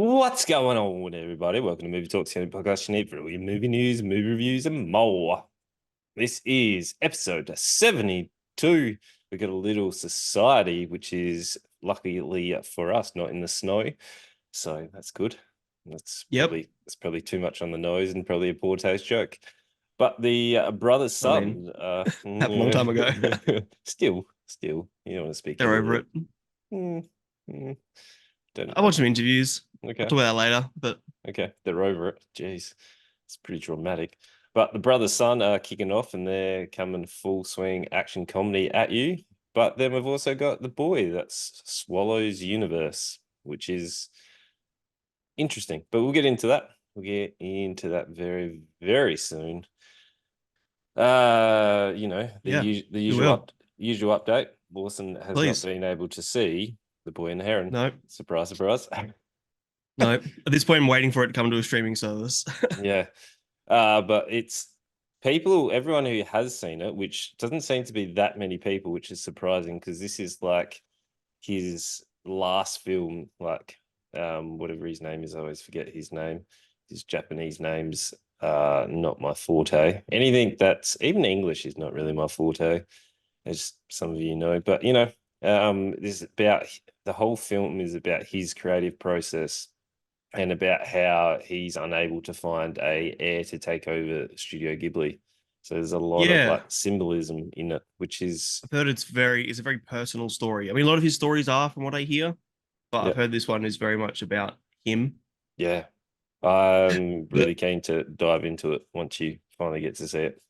What's going on, everybody? Welcome to Movie Talks, the only podcast you need for all your movie news, movie reviews, and more. This is episode 72. We got a little society, which is luckily for us not in the snow, so that's good. That's Yep. probably too much on the nose and probably a poor taste joke. But the brother's I mean, son, happened a long time ago. still, you don't want to speak They're ill of over it. it. Mm, mm, I watched some interviews. I'll okay. talk about that later. But Okay, they're over it. Jeez, it's pretty traumatic. But the brother son are kicking off and they're coming full swing action comedy at you. But then we've also got the boy that's Swallow's Universe, which is interesting. But we'll get into that. We'll get into that very, very soon. The yeah, the we usual will. usual update. Lawson has not Please. been able to see The Boy and the Heron. No, Surprise, surprise. no. At this point, I'm waiting for it to come to a streaming service. Yeah. But it's everyone who has seen it, which doesn't seem to be that many people, which is surprising because this is like his last film, like whatever his name is, I always forget his name. His Japanese name's not my forte. Anything that's even English is not really my forte, as some of you know. But this is about the whole film is about his creative process and about how he's unable to find a heir to take over Studio Ghibli. So there's a lot of Yeah, like symbolism in it, which is I've heard it's a very personal story. I mean, a lot of his stories are, from what I hear, but I've yeah, heard this one is very much about him. yeah. I'm But really keen to dive into it once you finally get to see it.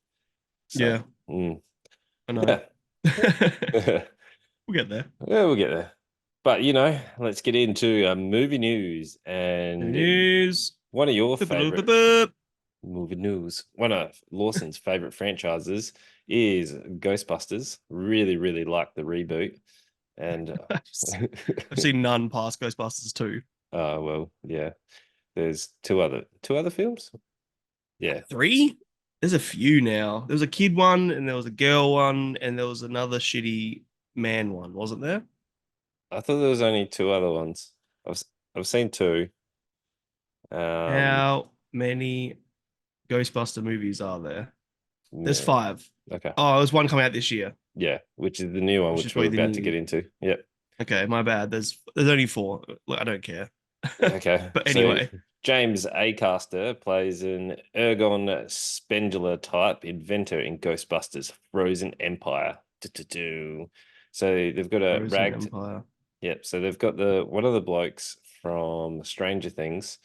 So yeah, mm, I know. yeah. We'll get there. Yeah, we'll get there. But let's get into movie news and News. one of your Boop, boop, boop, favorite boop. movie news. One of Lawson's favorite franchises is Ghostbusters. Really, really like the reboot. And I've seen none past Ghostbusters 2. well, yeah. There's two other films. Yeah, Three? There's a few now. There was a kid one, and there was a girl one, and there was another shitty man one, wasn't there? I thought there was only two other ones. I've seen two. Um, How many Ghostbuster movies are there? There's yeah, five. okay, Oh, there's one coming out this year, yeah, which is the new one, which is which we're probably the about to get new. into. Yep. Okay, my bad. There's only four. Look, I don't care. Okay, But so anyway, James Acaster plays an Ergon Spengler type inventor in Ghostbusters Frozen Empire. Do-do-do. So they've got a Frozen ragged, Empire. yep. So they've got the one of the blokes from Stranger Things.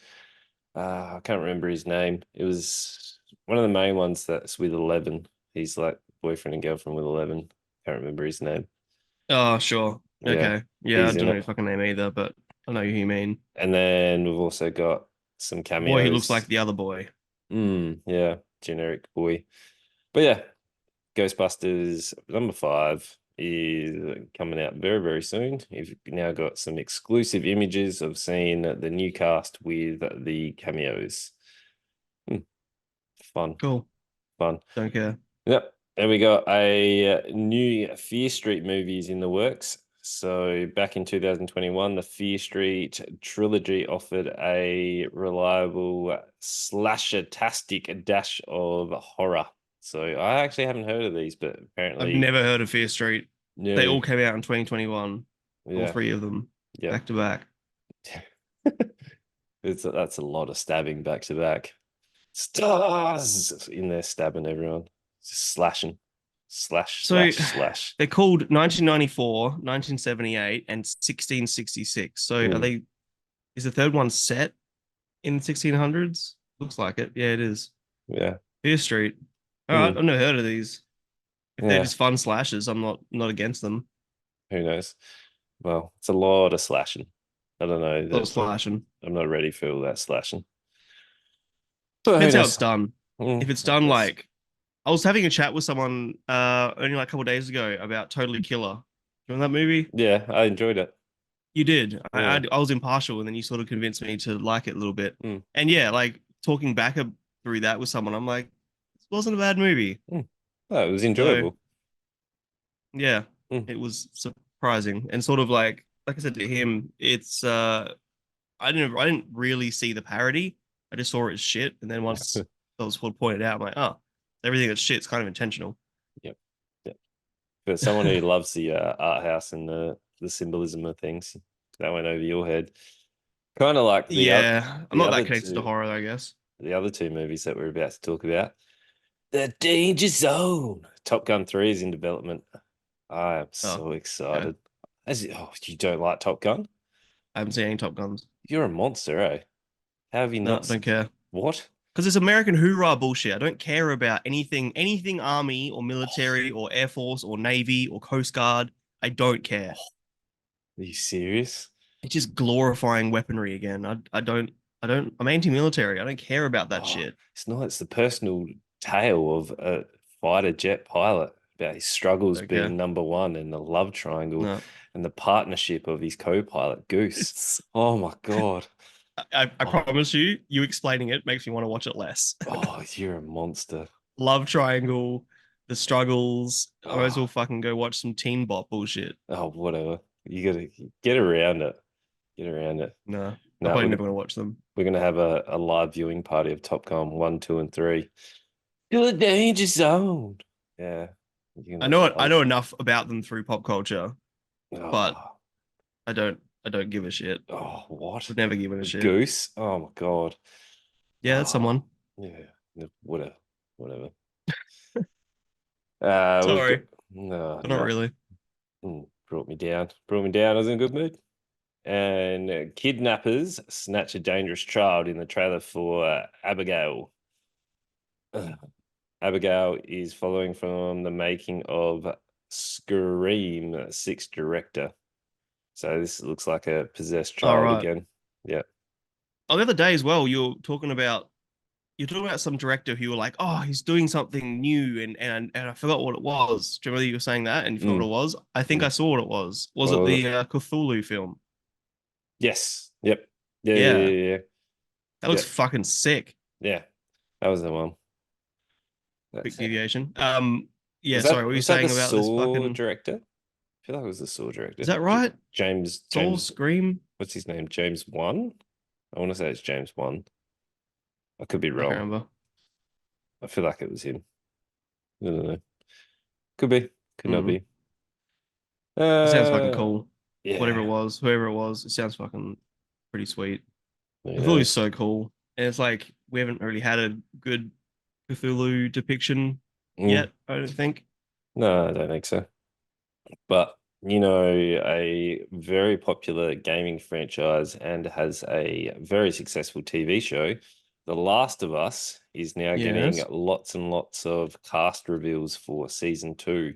I can't remember his name. It was one of the main ones that's with Eleven. He's like boyfriend and girlfriend with Eleven. Can't remember his name. Oh, sure. Yeah, Okay. Yeah, I he's don't in know it. his fucking name either, but I know who you mean. And then we've also got some The boy who looks like cameos. the other boy. Yeah, generic boy. But yeah, Ghostbusters number 5 is coming out very, very soon. You've now got some exclusive images of seeing the new cast with the cameos. Hmm, fun, Cool. fun. Don't care. Yep. And we got a new Fear Street movies in the works. So back in 2021, the Fear Street trilogy offered a reliable slasher-tastic dash of horror. So I actually haven't heard of these, but I've apparently, never heard of Fear Street. They yeah, all came out in 2021, all yeah, three of them, yep. back to back. That's a lot of stabbing back to back. Stars in there stabbing everyone, just slashing, slash, So slash, slash. they're called 1994, 1978, and 1666. So are Mm, they, is the third one set in the 1600s? Looks like it. Yeah, it is. yeah. Fear Street. All right, Mm, I've never heard of these. If they're yeah. just fun slashes, I'm not against them. Who knows? Well, it's a lot of slashing. I don't know A lot of that slashing. I'm not ready for all that slashing. But who Depends how it's knows? done. If it's I done guess. like, I was having a chat with someone only like a couple of days ago about Totally Killer. You know that movie? Yeah, I enjoyed it. You did. Yeah. I was impartial, and then you sort of convinced me to like it a little bit. Mm, And yeah, like talking back through that with someone, I'm like, this wasn't a bad movie. mm. Oh, it was So enjoyable. yeah, Mm, it was surprising and sort of like I said to him, it's I didn't really see the parody. I just saw it as shit, and then once that was pointed out, I'm like, oh, everything that's shit's kind of intentional. Yep. Yep. For someone who loves the art house and the symbolism of things, that went over your head. Kind of like Yeah, I'm the not that other connected to two horror, I guess. the other two movies that we're about to talk about. The Danger Zone. Top Gun 3 is in development. I am Oh, so okay. excited. You don't like Top Gun? I haven't seen any Top Guns. You're a monster, eh? How have you No, not? don't care. What? Because it's American hoorah bullshit. I don't care about anything army or military or air force or navy or coast guard. I don't care. Are you serious? It's just glorifying weaponry again. I'm anti-military. I don't care about that Oh, shit. it's not. It's the personal tale of a fighter jet pilot about his struggles Don't care. being number one and the love triangle No. and the partnership of his co-pilot Goose. It's Oh my God. I Oh, promise you, you explaining it makes me want to watch it less. oh, you're a monster. Love triangle, the struggles. I might as well Oh, fucking go watch some teen bop bullshit. oh, whatever. You gotta get around it. Get around it. No, I'm No, probably never gonna watch them. we're gonna have a live viewing party of Top Gun 1, 2, and 3. To the danger zone. Yeah, you're I gonna know it. I love. know enough about them through pop culture, but Oh, I don't give a shit. oh, what? Would never give it a The shit. goose? Oh my God. Yeah, that's Oh, someone. yeah. No, whatever. Whatever. We've got Sorry, no, but not no. really. Brought me down. Brought me down. I was in a good mood. And kidnappers snatch a dangerous child in the trailer for Abigail. Abigail is following from the making of Scream 6 director. So this looks like a possessed All child right. again. Yeah. Oh, the other day as well, you're talking about some director who you were like, oh, he's doing something new, and I forgot what it was. Do you remember you were saying that and you forgot what Mm, it was? I think I mm. saw what it was. Was it Well, the Cthulhu film? yes. Yep. Yeah, yeah, Yeah, yeah, yeah. that Yeah. looks fucking sick. Yeah. That was the one. Quick That's it. deviation. Yeah, Was sorry, that what were you was that the saying about this Saw fucking? director? I feel like it was the Saw Is director. that right? Soul James, Scream? what's his name? James One? I want to say it's James One. I could be I can't wrong. remember. I feel like it was him. I don't know. Could be. Could not Mm. be. It sounds fucking Uh, cool. Whatever it yeah. was, whoever it was, it sounds fucking pretty sweet. Who Cthulhu's knows? so cool. And it's like we haven't really had a good Cthulhu depiction Mm, yet, I don't think. no, I don't think so. But a very popular gaming franchise and has a very successful TV show, The Last of Us, is now getting Yes. lots and lots of cast reveals for season two.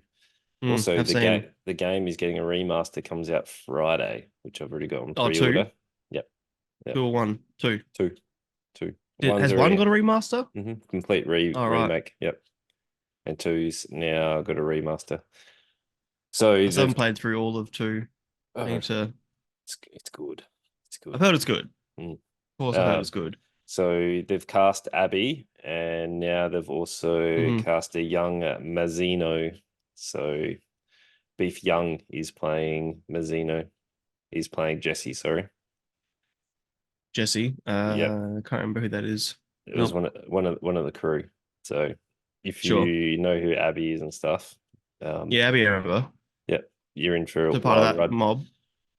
Also, Have seen. the game is getting a remaster, comes out Friday, which I've already got on Oh, two, pre-order. Yep, yep. two or one, two. Two, two. Did One's has one got already a remaster? complete All right. remake. Yep, and two's now got a remaster. So I still they've haven't played through all of two. I uh, need to. it's good. It's I've good. heard it's good. Of Mm. course, I've heard Uh, it's good. so they've cast Abby, and now they've also Hmm. cast a young Mazzino. So Beef Young is playing Mazzino. He's playing Jesse. Sorry. Jesse. Yep, Can't remember who that is. it was Nope. one of the crew. So if Sure. you know who Abby is and stuff, Yeah, Abby, I remember. yep, you're in for a So part of wild that ride. mob. Okay.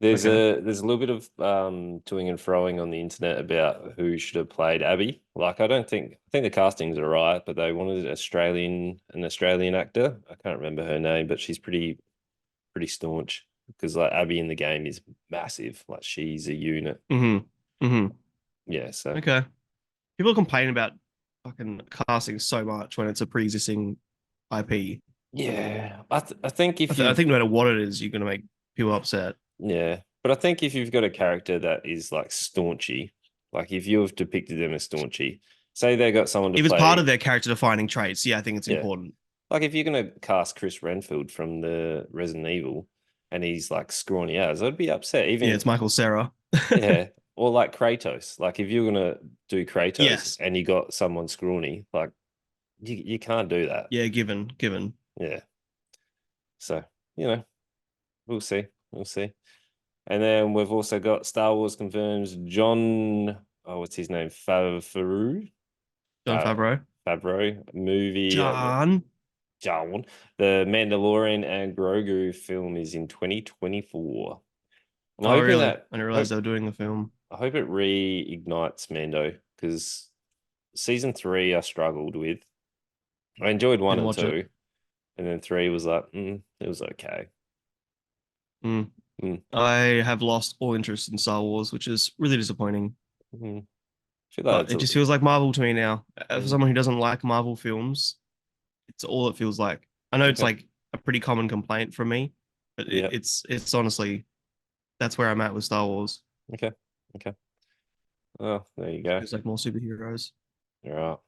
There's a little bit of toing and froing on the internet about who should have played Abby. Like I think the castings are right, but they wanted an Australian actor. I can't remember her name, but she's pretty staunch because like Abby in the game is massive. Like she's a unit. Mm-hmm. Mm-hmm. Yeah, so Okay. People complain about fucking casting so much when it's a pre-existing IP. yeah, I think I, if th- I you've think no matter what it is, you're gonna make people upset. yeah, but I think if you've got a character that is like staunchy, like if you've depicted them as staunchy, say they got someone to If it's part of play, their character defining traits, yeah, I think it's yeah, important. like if you're gonna cast Chris Renfield from the Resident Evil and he's like scrawny as, I'd be upset. Yeah, it's Even Michael Cera. yeah, or like Kratos. Like if you're gonna do Kratos Yes. and you got someone scrawny, like you can't do that. Yeah, given. Yeah. So, we'll see. We'll see. And then we've also got Star Wars confirms John, oh, what's his name? Favreau? John Uh, Favreau. Favreau movie. John. John. The Mandalorian and Grogu film is in 2024. I'm Oh, hoping really? that I didn't realize hope they were doing a film. I hope it reignites Mando because season three I struggled with. I enjoyed one Didn't and watch it. two, and then three was like, it was okay. Mm. Mm, I have lost all interest in Star Wars, which is really disappointing. mm. I feel like But it's it just feels like Marvel to me now. For mm, someone who doesn't like Marvel films, it's all it feels like. I know it's okay. like a pretty common complaint from me, but Yeah. it's honestly that's where I'm at with Star Wars. Okay. Okay. Oh, there you It go. feels like more superheroes. All right.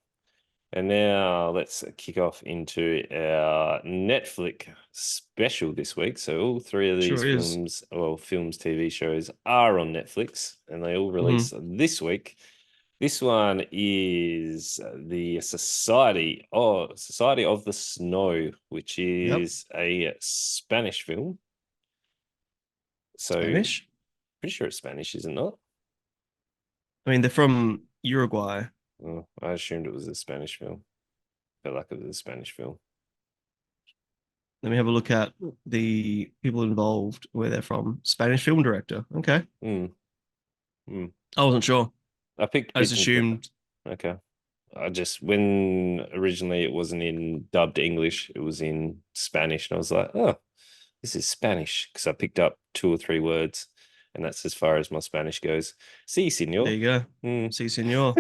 And now let's kick off into our Netflix special this week. So all three of these Sure is. films, well, films, TV shows are on Netflix, and they all Hmm. release this week. This one is the Society of the Snow, which Yep. is a Spanish film. So Spanish. pretty sure it's Spanish, is it not? I mean, they're from Uruguay. Oh, I assumed it was a Spanish film. Felt like it was a Spanish film. Let me have a look at the people involved, where they're from. Spanish film director. Okay. Mm, mm. I wasn't sure. I picked I just bits and pieces. assumed. Okay. I just when originally it wasn't in dubbed English, it was in Spanish, and I was like, oh, this is Spanish because I picked up two or three words, and that's as far as my Spanish goes. See, There senor. you go. Mm. Si, senor.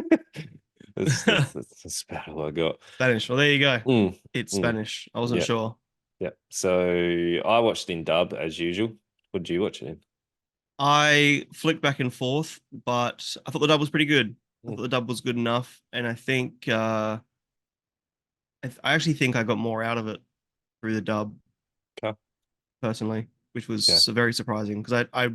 That's about all I got. Spanish. Well, there you go. Mm, It's mm, Spanish. I wasn't yeah, sure. yeah. So I watched in dub as usual. What did you watch it in? I flicked back and forth, but I thought the dub was pretty good. I Mm, thought the dub was good enough, and I think I actually think I got more out of it through the dub okay. personally, which Okay. was very surprising because I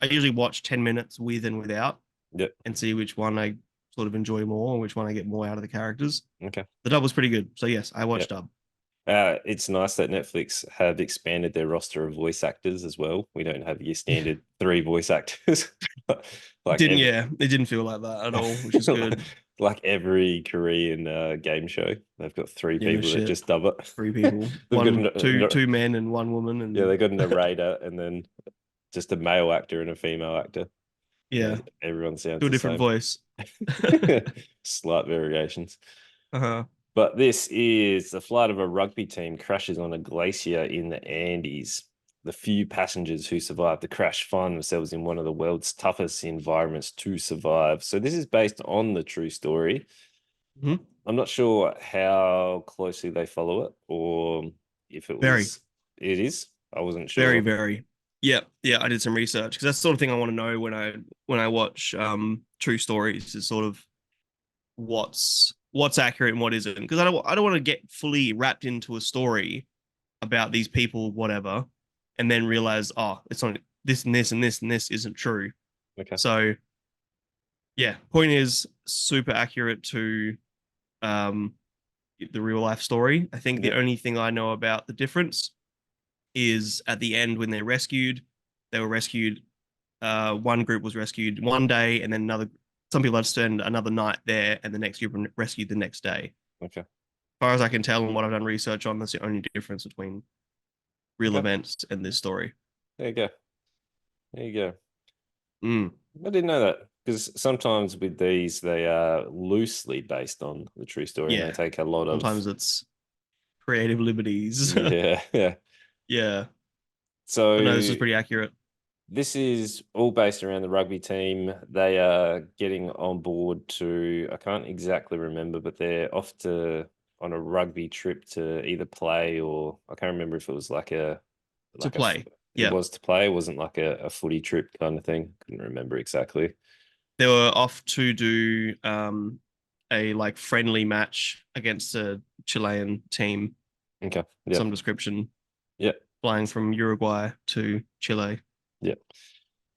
usually watch 10 minutes with and without Yep. and see which one I sort of enjoy more and which one I get more out of the characters. Okay. The dub was pretty good, so yes, I watched Yep. dub. It's nice that Netflix have expanded their roster of voice actors as well. We don't have your Yeah, standard three voice actors, like didn't every yeah, it didn't feel like that at all, which is good. like every Korean game show. They've got three Yeah, no people that shit. just dub it. Three people, They've got one, two men and one woman, yeah, and they got a narrator and then just a male actor and a female actor. yeah, Everyone sounds do a the different same. voice. Slight variations. Uh-huh. But this is the flight of a rugby team crashes on a glacier in the Andes. The few passengers who survive the crash find themselves in one of the world's toughest environments to survive. So this is based on the true story. Mhm. I'm not sure how closely they follow it or if it Very, was it is. I wasn't very, sure. very. Yeah, yeah. I did some research because that's the sort of thing I want to know when I watch true stories is sort of what's accurate and what isn't because I don't want to get fully wrapped into a story about these people whatever and then realize oh it's not this and this and this and this isn't true. Okay. So yeah, point is super accurate to um the real life story. I think the Yep. only thing I know about the difference is at the end when they're rescued, they were rescued. One group was rescued one day, and then another. Some people had to spend another night there, and the next group were rescued the next day. Okay. As far as I can tell, and what I've done research on, that's the only difference between real Okay. events and this story. There you go. There you go. Mm, I didn't know that because sometimes with these, they are loosely based on the true story and they yeah, take a lot of, sometimes it's creative liberties. yeah, yeah. Yeah, but no, this is So pretty accurate. this is all based around the rugby team. They are getting on board to, I can't exactly remember, but they're off to on a rugby trip to either play or I can't remember if it was To like a, play. it Yeah, was to play. It wasn't like a footy trip kind of thing. Couldn't remember exactly. they were off to do a like friendly match against a Chilean team, Okay. some Yep. description, Yep. flying from Uruguay to Chile. Yep.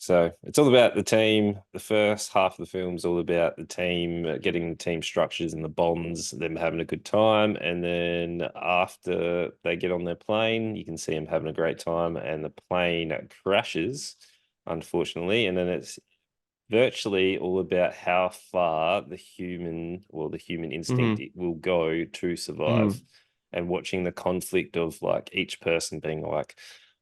So it's all about the team. The first half of the film is all about the team, getting the team structures and the bonds, them having a good time. And then after they get on their plane, you can see them having a great time, and the plane crashes unfortunately, and then it's virtually all about how far the human instinct Hmm. it will go to survive, Hmm. and watching the conflict of like each person being like,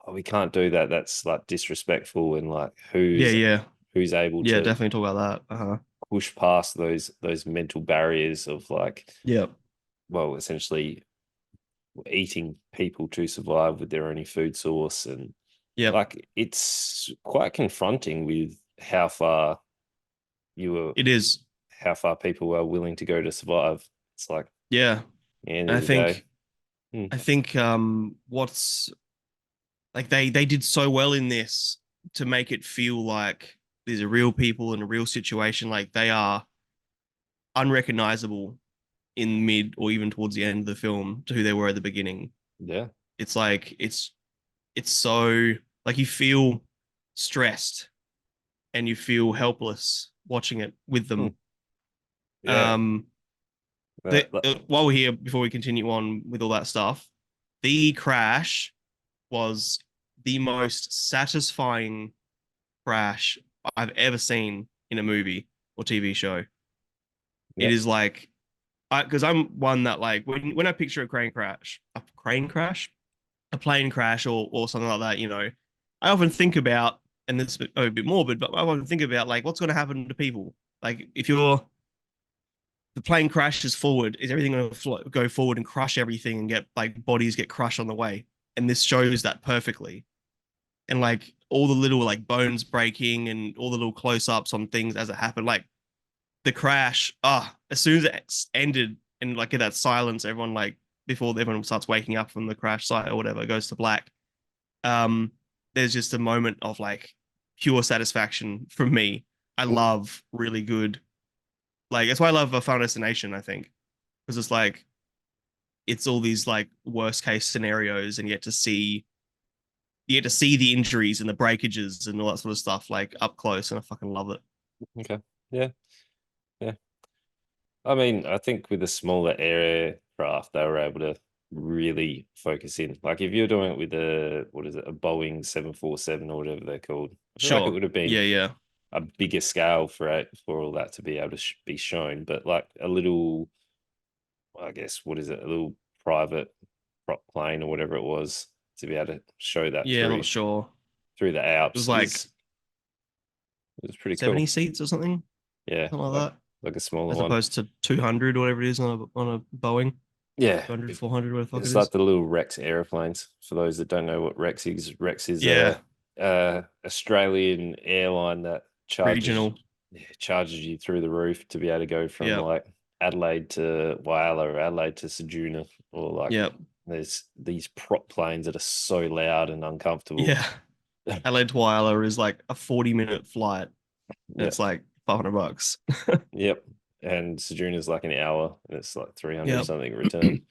oh, we can't do that, that's like disrespectful, and like Yeah, who's yeah, who's able yeah. to Definitely talk about that. Uh-huh. push past those mental barriers of like, Yep. well, essentially eating people to survive with their only food source. And Yep. like it's quite confronting with how far you were It is. how far people are willing to go to survive. It's like, at Yeah. the end And of I the day. think Hmm, I think what's like they did so well in this to make it feel like these are real people in a real situation. Like they are unrecognizable in mid or even towards the end of the film to who they were at the beginning. yeah. It's like it's so like you feel stressed and you feel helpless watching it with Hmm, them. yeah. Um, while we're here, before we continue on with all that stuff, the crash was the most satisfying crash I've ever seen in a movie or TV show. It Yeah. is like, because I'm one that like when I picture a plane crash, or something like that, I often think about, and this is a bit morbid, but I often think about like what's going to happen to people. Like if the plane crashes forward, is everything going to go forward and crush everything and get like bodies get crushed on the way? And this shows that perfectly. And like all the little like bones breaking and all the little close ups on things as it happened, like the crash, as soon as it ended and like in that silence, everyone like before everyone starts waking up from the crash site or whatever, it goes to black. Um, there's just a moment of like pure satisfaction from me. I love really good, like that's why I love a Final Destination, I think, because it's like it's all these like worst case scenarios, and you get to see the injuries and the breakages and all that sort of stuff like up close, and I fucking love it. Okay. Yeah. Yeah. I mean, I think with a smaller aircraft, they were able to really focus in. Like if you're doing it with what is it, a Boeing 747 or whatever they're called, I feel like it Sure. would have been Yeah, yeah. a bigger scale for all that to be able to be shown. But like a little, I guess, what is it, a little private prop plane or whatever it was, to be able to show that Yeah, I'm through not sure. through the It was Alps like is pretty 70 cool. seats or something, Yeah, something like that, like a smaller as one. opposed to 200 or whatever it is on a Boeing, Yeah, 200, 400, whatever the fuck it it's like is. the little Rex aeroplanes. For those that don't know what Rex is Yeah, a Australian airline that charges regional. yeah, charges you through the roof to be able to go from Yeah, like Adelaide to Whyalla or Adelaide to Ceduna, or like yeah, there's these prop planes that are so loud and uncomfortable. yeah. Adelaide to Whyalla is like a 40-minute flight, and Yeah, it's like $500. yep. And Ceduna's like an hour, and it's like 300 Yeah. something return.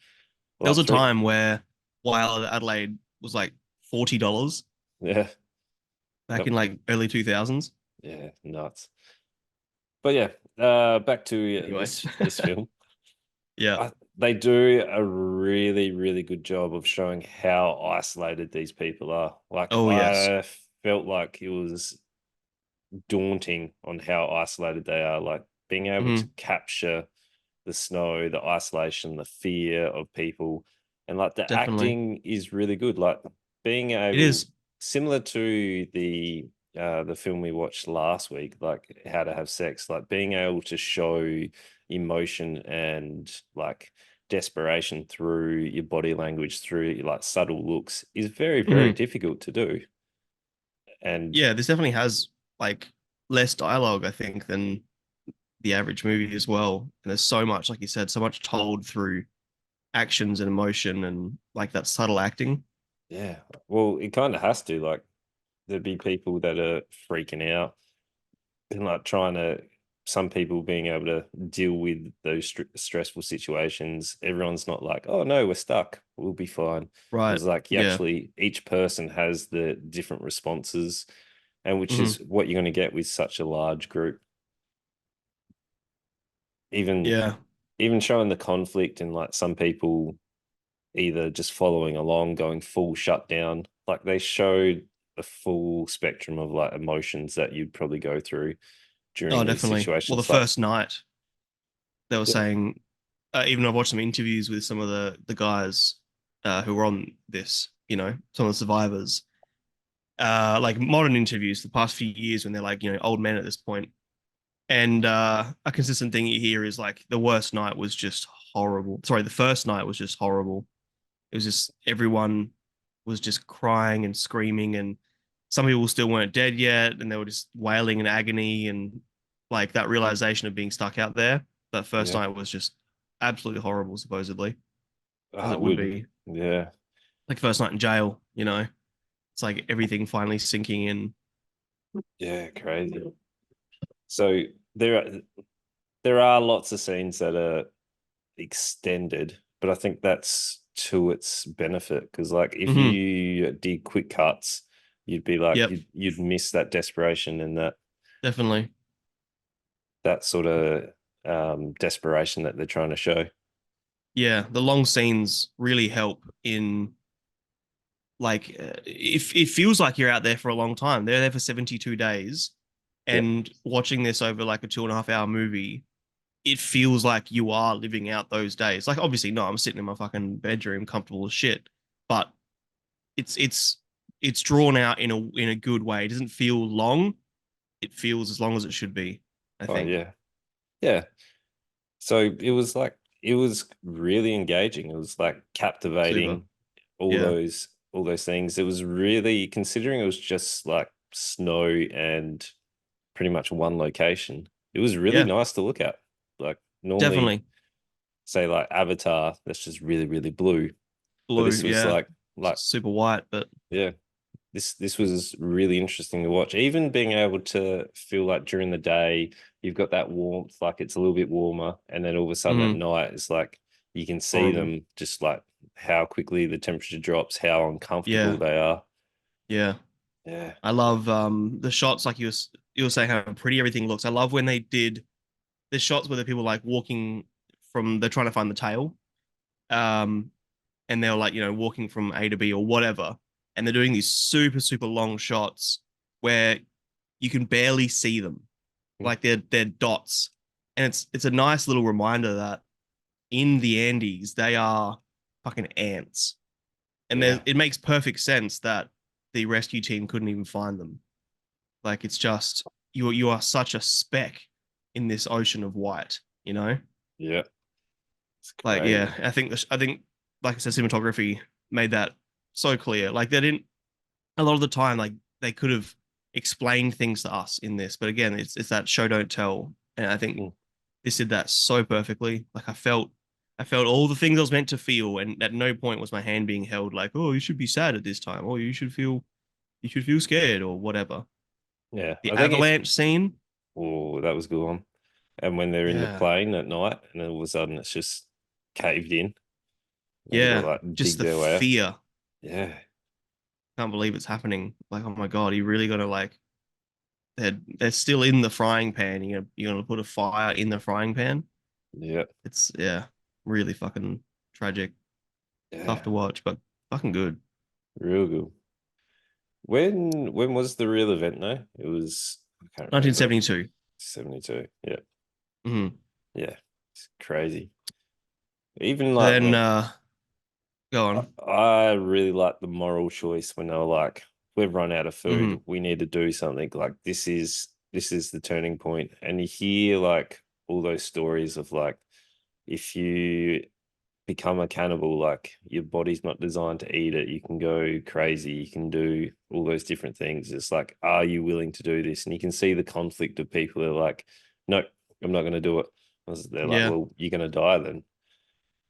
There was Like a three, time where Whyalla to Adelaide was like $40 yeah, back yep, in like early 2000s. yeah, nuts. But yeah, back to Anyway. this film. Yeah. They do a really, really good job of showing how isolated these people are. Like Oh, yes. I felt like it was daunting on how isolated they are. Like being able to Hmm. capture the snow, the isolation, the fear of people, and like the Definitely. acting is really good. Like being It able, is. similar to the film we watched last week, like How to Have Sex, like being able to show emotion and like desperation through your body language, through like subtle looks, is very, very Mhm. difficult to do. And Yeah, this definitely has like less dialogue, I think, than the average movie as well. And there's so much, like you said, so much told through actions and emotion and like that subtle acting. yeah, well, it kind of has to. Like there'd be people that are freaking out and like trying to, some people being able to deal with those stressful situations. Everyone's not like, oh no, we're stuck, we'll be fine. Right. It's like you Yeah. actually, each person has the different responses, and which is Hmm. what you're going to get with such a large group. Even Yeah. even showing the conflict and like some people either just following along, going full shutdown. Like they showed the full spectrum of like emotions that you'd probably go through Oh, during these definitely. Well, the situations. Like, first night they were yeah, saying, even I've watched some interviews with some of the guys who were on this, some of the survivors, like modern interviews the past few years when they're like, old men at this point. And a consistent thing you hear is like the worst night was just horrible. Sorry, the first night was just horrible. It was just everyone was just crying and screaming, and some people still weren't dead yet, and they were just wailing in agony, and like that realization of being stuck out there. That first yeah, night was just absolutely horrible, supposedly, as it it would would. be. Yeah, Like first night in jail, it's like everything finally sinking in. yeah, crazy. So there are there are lots of scenes that are extended, but I think that's to its benefit because, like, if Hmm. you did quick cuts, you'd be like Yep, you'd miss that desperation and definitely. that sort of desperation that they're trying to show. Yeah, the long scenes really help in like it feels like you're out there for a long time. They're there for 72 days, Yeah. and watching this over like a 2.5 hour movie, it feels like you are living out those days. Like obviously, no, I'm sitting in my fucking bedroom, comfortable as shit, but it's it's it's drawn out in a good way. It doesn't feel long. It feels as long as it should be, I Oh think. yeah. Yeah. So it was like it was really engaging. It was like Super. captivating, Yeah. all those things. It was really considering it was just like snow and pretty much one location. It was really Yeah. nice to look at. Like normally Definitely. say like Avatar, that's just really, really blue. But Blue. this was Yeah. like Super white, but yeah, this was really interesting to watch. Even being able to feel like during the day you've got that warmth, like it's a little bit warmer, and then all of a sudden at mm, night it's like you can see horrible. them just like how quickly the temperature drops, how uncomfortable Yeah. they are. Yeah. Yeah, I love the shots like you were saying how pretty everything looks. I love when they did the shots where the people like walking from they're trying to find the tail. Um and they're like, walking from A to B or whatever. And they're doing these super, super long shots where you can barely see them. mm, Like they're dots. And it's a nice little reminder that in the Andes, they are fucking ants. And yeah, it makes perfect sense that the rescue team couldn't even find them. Like it's just you are such a speck in this ocean of white, you know? yeah. It's Like, yeah, crazy. I think like I said, cinematography made that so clear. Like they didn't a lot of the time, like they could have explained things to us in this, but again, it's that show don't tell. And I think Mm, this did that so perfectly. Like I felt all the things I was meant to feel, and at no point was my hand being held like, oh, you should be sad at this time, or you should feel scared or whatever. yeah, The I think it. avalanche scene, Oh, that was a good one. And when they're in the yeah, plane at night, and then all of a sudden it's just caved in, and they got yeah, to like just dig the their way out. fear. Yeah, Can't believe it's happening. Like, oh my God, you really gotta like they're still in the frying pan. You're gonna put a fire in the frying pan. yeah, It's yeah, really fucking tragic. Tough yeah. to watch, but fucking good. Real good. When was the real event though? It was I can't remember. 1972. 72. Yeah. Mm-hmm. Yeah. It's crazy. Even So like then when go I, on. I really like the moral choice when they were like, we've run out of Mm-hmm. food, we need to do something. Like this is the turning point. And you hear like all those stories of like if you become a cannibal, like your body's not designed to eat it. You can go crazy. You can do all those different things. It's like, are you willing to do this? And you can see the conflict of people that are like, no, I'm not going to do it. They're like, Yeah, well, you're going to die then.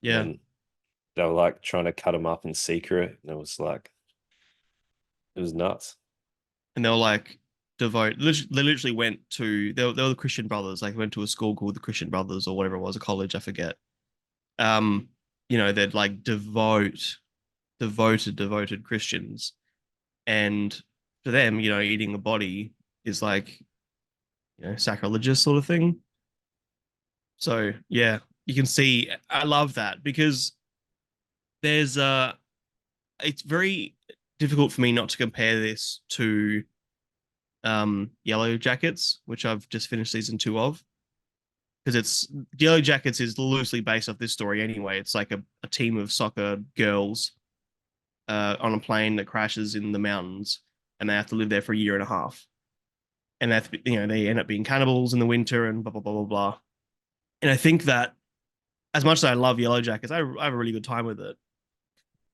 yeah. And they were like trying to cut them up in secret. And it was like, it was nuts. And they were like they literally went to they were the Christian Brothers, like went to a school called the Christian Brothers or whatever it was, a college, I forget. Um, they'd like devoted Christians. And for them, eating a body is like, sacrilegious sort of thing. So yeah, you can see I love that because there's it's very difficult for me not to compare this to Yellow Jackets, which I've just finished season 2 of. Because it's Yellow Jackets is loosely based off this story anyway. It's like a team of soccer girls on a plane that crashes in the mountains, and they have to live there for a year and a half. And that's, they end up being cannibals in the winter and blah blah blah blah blah. And I think that as much as I love Yellow Jackets, I have a really good time with it.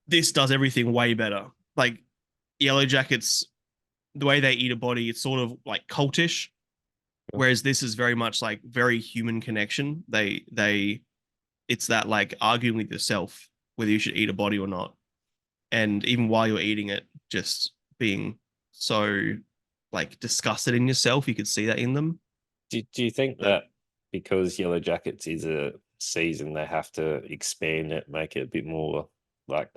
This does everything way better. Like Yellow Jackets, the way they eat a body, it's sort of like cultish, whereas this is very much like very human connection. It's that like arguing with yourself whether you should eat a body or not, and even while you're eating it, just being so like disgusted in yourself. You could see that in them. Do you think But that because Yellow Jackets is a season, they have to expand it, make it a bit more like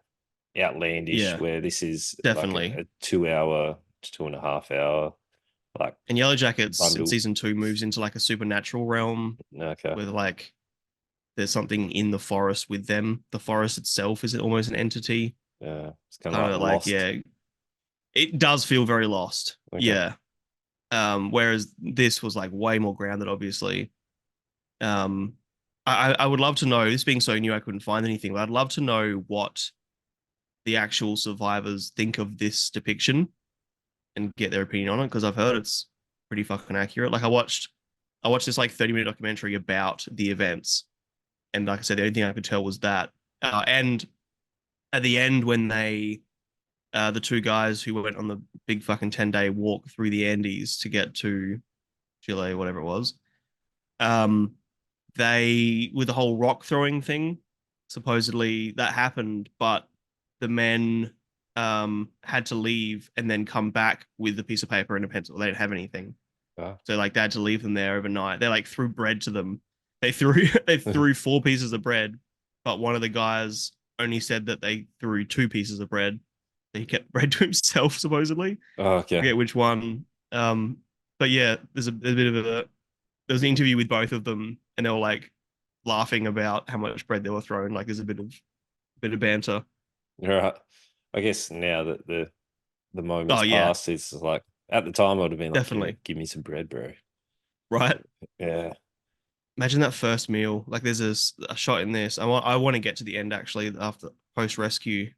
outlandish, yeah, where this is like definitely. a 2 hour, 2.5 hour, like And Yellow Jackets in bundle? season 2 moves into like a supernatural realm Okay. with like there's something in the forest with them. The forest itself is almost an entity. Yeah. It's kind of Kind like of like, Lost. yeah, it does feel very lost. Okay. Yeah. Whereas this was like way more grounded, obviously. Um, I would love to know, this being so new, I couldn't find anything, but I'd love to know what the actual survivors think of this depiction and get their opinion on it, because I've heard it's pretty fucking accurate. Like I watched this like 30-minute documentary about the events, and like I said, the only thing I could tell was that. And at the end, when the two guys who went on the big fucking 10-day walk through the Andes to get to Chile, whatever it was, um, they with the whole rock throwing thing, supposedly that happened, but the men had to leave and then come back with a piece of paper and a pencil. They didn't have anything. Ah. So like they had to leave them there overnight. They like threw bread to them. They threw they threw 4 pieces of bread, but one of the guys only said that they threw 2 pieces of bread. He kept bread to himself, supposedly. Oh, okay. Forget which one. But yeah, there's a bit of a there was an interview with both of them, and they were like laughing about how much bread they were throwing. Like there's a bit of banter. All right. I guess now that the Oh moment's yeah, passed, it's like at the time I would have been like, yeah, definitely. give me some bread, bro. Right. Yeah. Imagine that first meal. Like there's a shot in this. I want to get to the end actually after post rescue.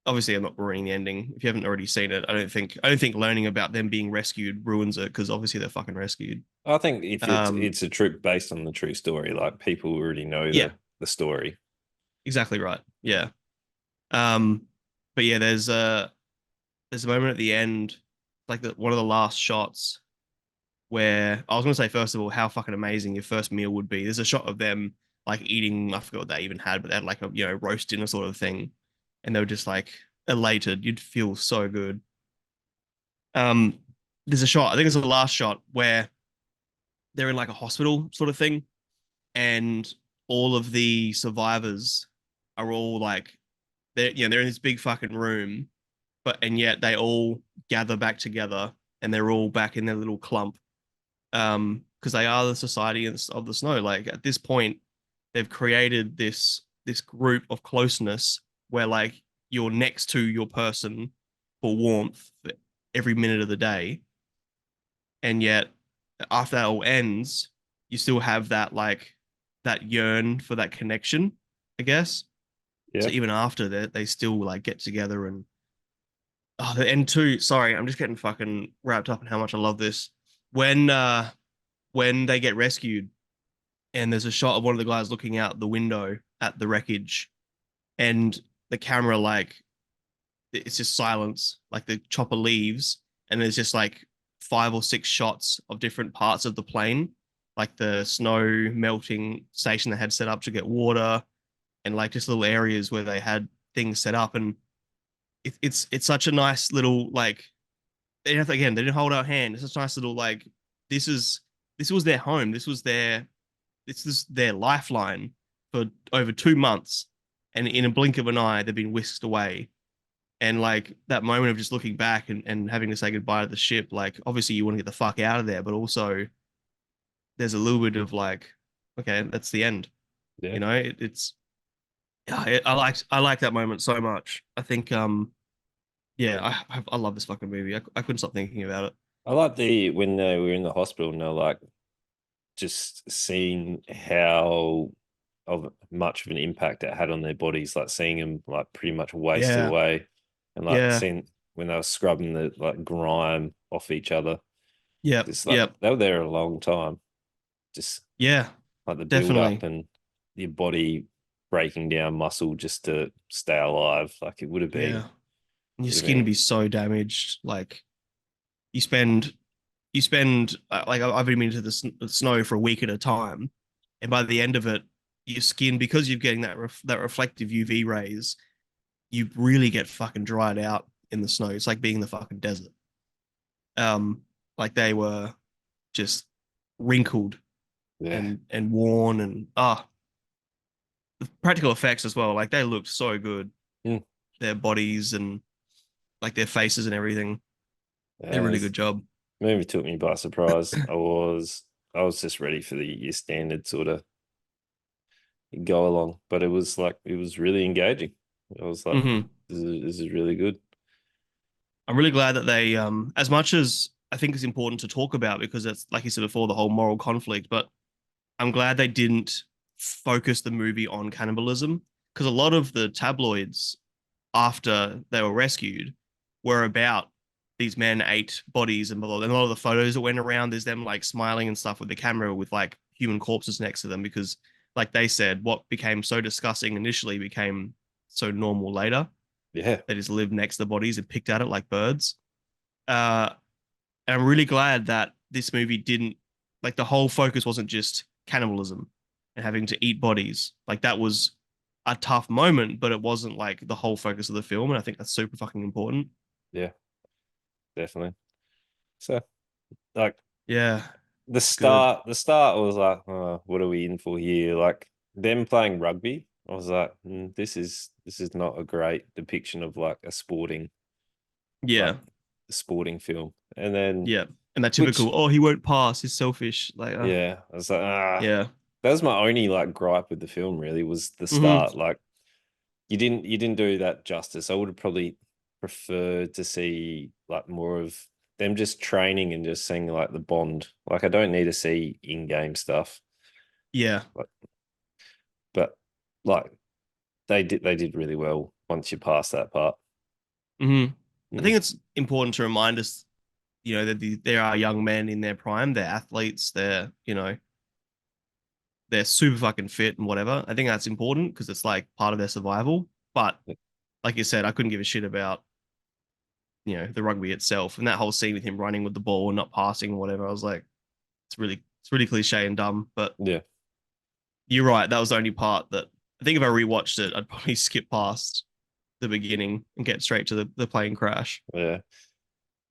Obviously I'm not ruining the ending. If you haven't already seen it, I don't think learning about them being rescued ruins it, because obviously they're fucking rescued. I think if it's Um, it's a trip based on the true story, like people already know yeah, the story. exactly right. Yeah. Um, but yeah, there's a moment at the end, like one of the last shots where I was gonna say, first of all, how fucking amazing your first meal would be. There's a shot of them like eating, I forgot what they even had, but they had like a roast dinner sort of thing, and they were just like elated. You'd feel so good. Um, there's a shot, I think it's the last shot, where they're in like a hospital sort of thing, and all of the survivors are all like they're in this big fucking room, but and yet they all gather back together, and they're all back in their little clump, because they are the society of the snow. Like at this point, they've created this group of closeness where like you're next to your person for warmth every minute of the day, and yet after that all ends, you still have that like that yearn for that connection, I guess. So Yeah. even after that, they still like get together and oh, the end too. Sorry, I'm just getting fucking wrapped up in how much I love this. When they get rescued, and there's a shot of one of the guys looking out the window at the wreckage, and the camera like it's just silence, like the chopper leaves, and there's just like 5 or 6 shots of different parts of the plane, like the snow melting station they had set up to get water, and like just little areas where they had things set up, and it's such a nice little like again they didn't hold our hand. It's such a nice little like this is this was their home. This is their lifeline for over 2 months, and in a blink of an eye, they've been whisked away. And like that moment of just looking back and having to say goodbye to the ship, like obviously you want to get the fuck out of there, but also there's a little bit of like, okay, that's the end. Yeah. It's Yeah, I like that moment so much. I think yeah, I love this fucking movie. I couldn't stop thinking about it. I like the when they were in the hospital and they're like just seeing how of much of an impact it had on their bodies, like seeing them like pretty much wasted Yeah, away, and like yeah, seeing when they were scrubbing the like grime off each other. yep, Just like yep, they were there a long time. Just yeah, like the build up definitely. and your body breaking down muscle just to stay alive. Like it Yeah, and your would have skin would been, be so damaged. Like you spend like I've been into the snow for a week at a time, and by the end of it, your skin, because you're getting that reflective UV rays, you really get fucking dried out in the snow. It's like being in the fucking desert. Um, like they were just wrinkled yeah. and worn, and the practical effects as well. Like they looked so good, Mm. their bodies and like their faces and everything. Did a Yeah, really good job. movie took me by surprise. I was just ready for the your standard sort of go along, but it was like it was really engaging. I was like, Hmm. this is really good. I'm really glad that they, as much as I think it's important to talk about because it's like you said before, the whole moral conflict, but I'm glad they didn't focus the movie on cannibalism because a lot of the tabloids after they were rescued were about these men ate bodies and blah, blah, blah. And a lot of the photos that went around, there's them like smiling and stuff with the camera with like human corpses next to them because, like they said, what became so disgusting initially became so normal later. Yeah, They just lived next to the bodies and picked at it like birds. Uh, and I'm really glad that this movie didn't like the whole focus wasn't just cannibalism and having to eat bodies. Like that was a tough moment, but it wasn't like the whole focus of the film. And I think that's super fucking important. yeah, definitely. So like Yeah, good. the start was like, oh, what are we in for here? Like them playing rugby. I was like, this is not a great depiction of like a like Yeah, sporting film. And then yeah. And that which typical, oh, he won't pass. He's selfish. Like, yeah, I was like, yeah. that was my only like gripe with the film really was the Hmm. start. Like you didn't do that justice. I would have probably preferred to see like more of them just training and just seeing like the bond. Like I don't need to see in-game stuff. Yeah. Like, but like they did really well once you pass that part. Hmm. I Mm, think it's important to remind us, that there are young men in their prime. They're athletes. They're super fucking fit and whatever. I think that's important because it's like part of their survival. But like you said, I couldn't give a shit about, the rugby itself and that whole scene with him running with the ball and not passing or whatever. I was like, it's really cliche and dumb. But yeah, you're right. That was the only part that I think if I rewatched it, I'd probably skip past the beginning and get straight to the plane crash. yeah.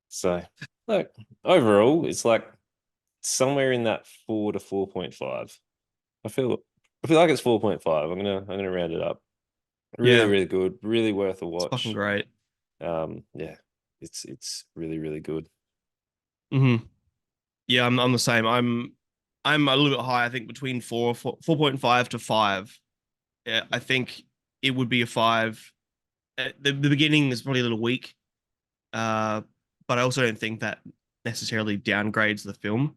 So like overall, it's like somewhere in that 4 to 4.5. I feel like it's 4.5. I'm gonna round it up. Really, Yeah, really good. Really worth a it's fucking watch. great. Yeah, it's really, really good. Hmm. Yeah, I'm the same. I'm a little bit high. I think between 4.5 to 5. Yeah, I think it would be a 5. The beginning is probably a little weak, uh, but I also don't think that necessarily downgrades the film.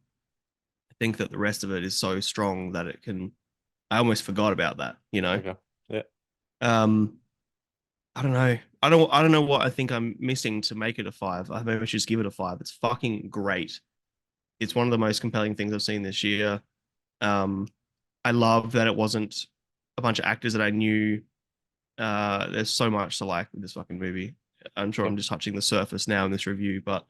I think that the rest of it is so strong that it can. I almost forgot about that. Okay. Yeah. Um, I don't know. I don't know what I think I'm missing to make it a 5. I maybe I should just give it a 5. It's fucking great. It's one of the most compelling things I've seen this year. Um, I love that it wasn't a bunch of actors that I knew. There's so much to like with this fucking movie. I'm sure Okay. I'm just touching the surface now in this review, but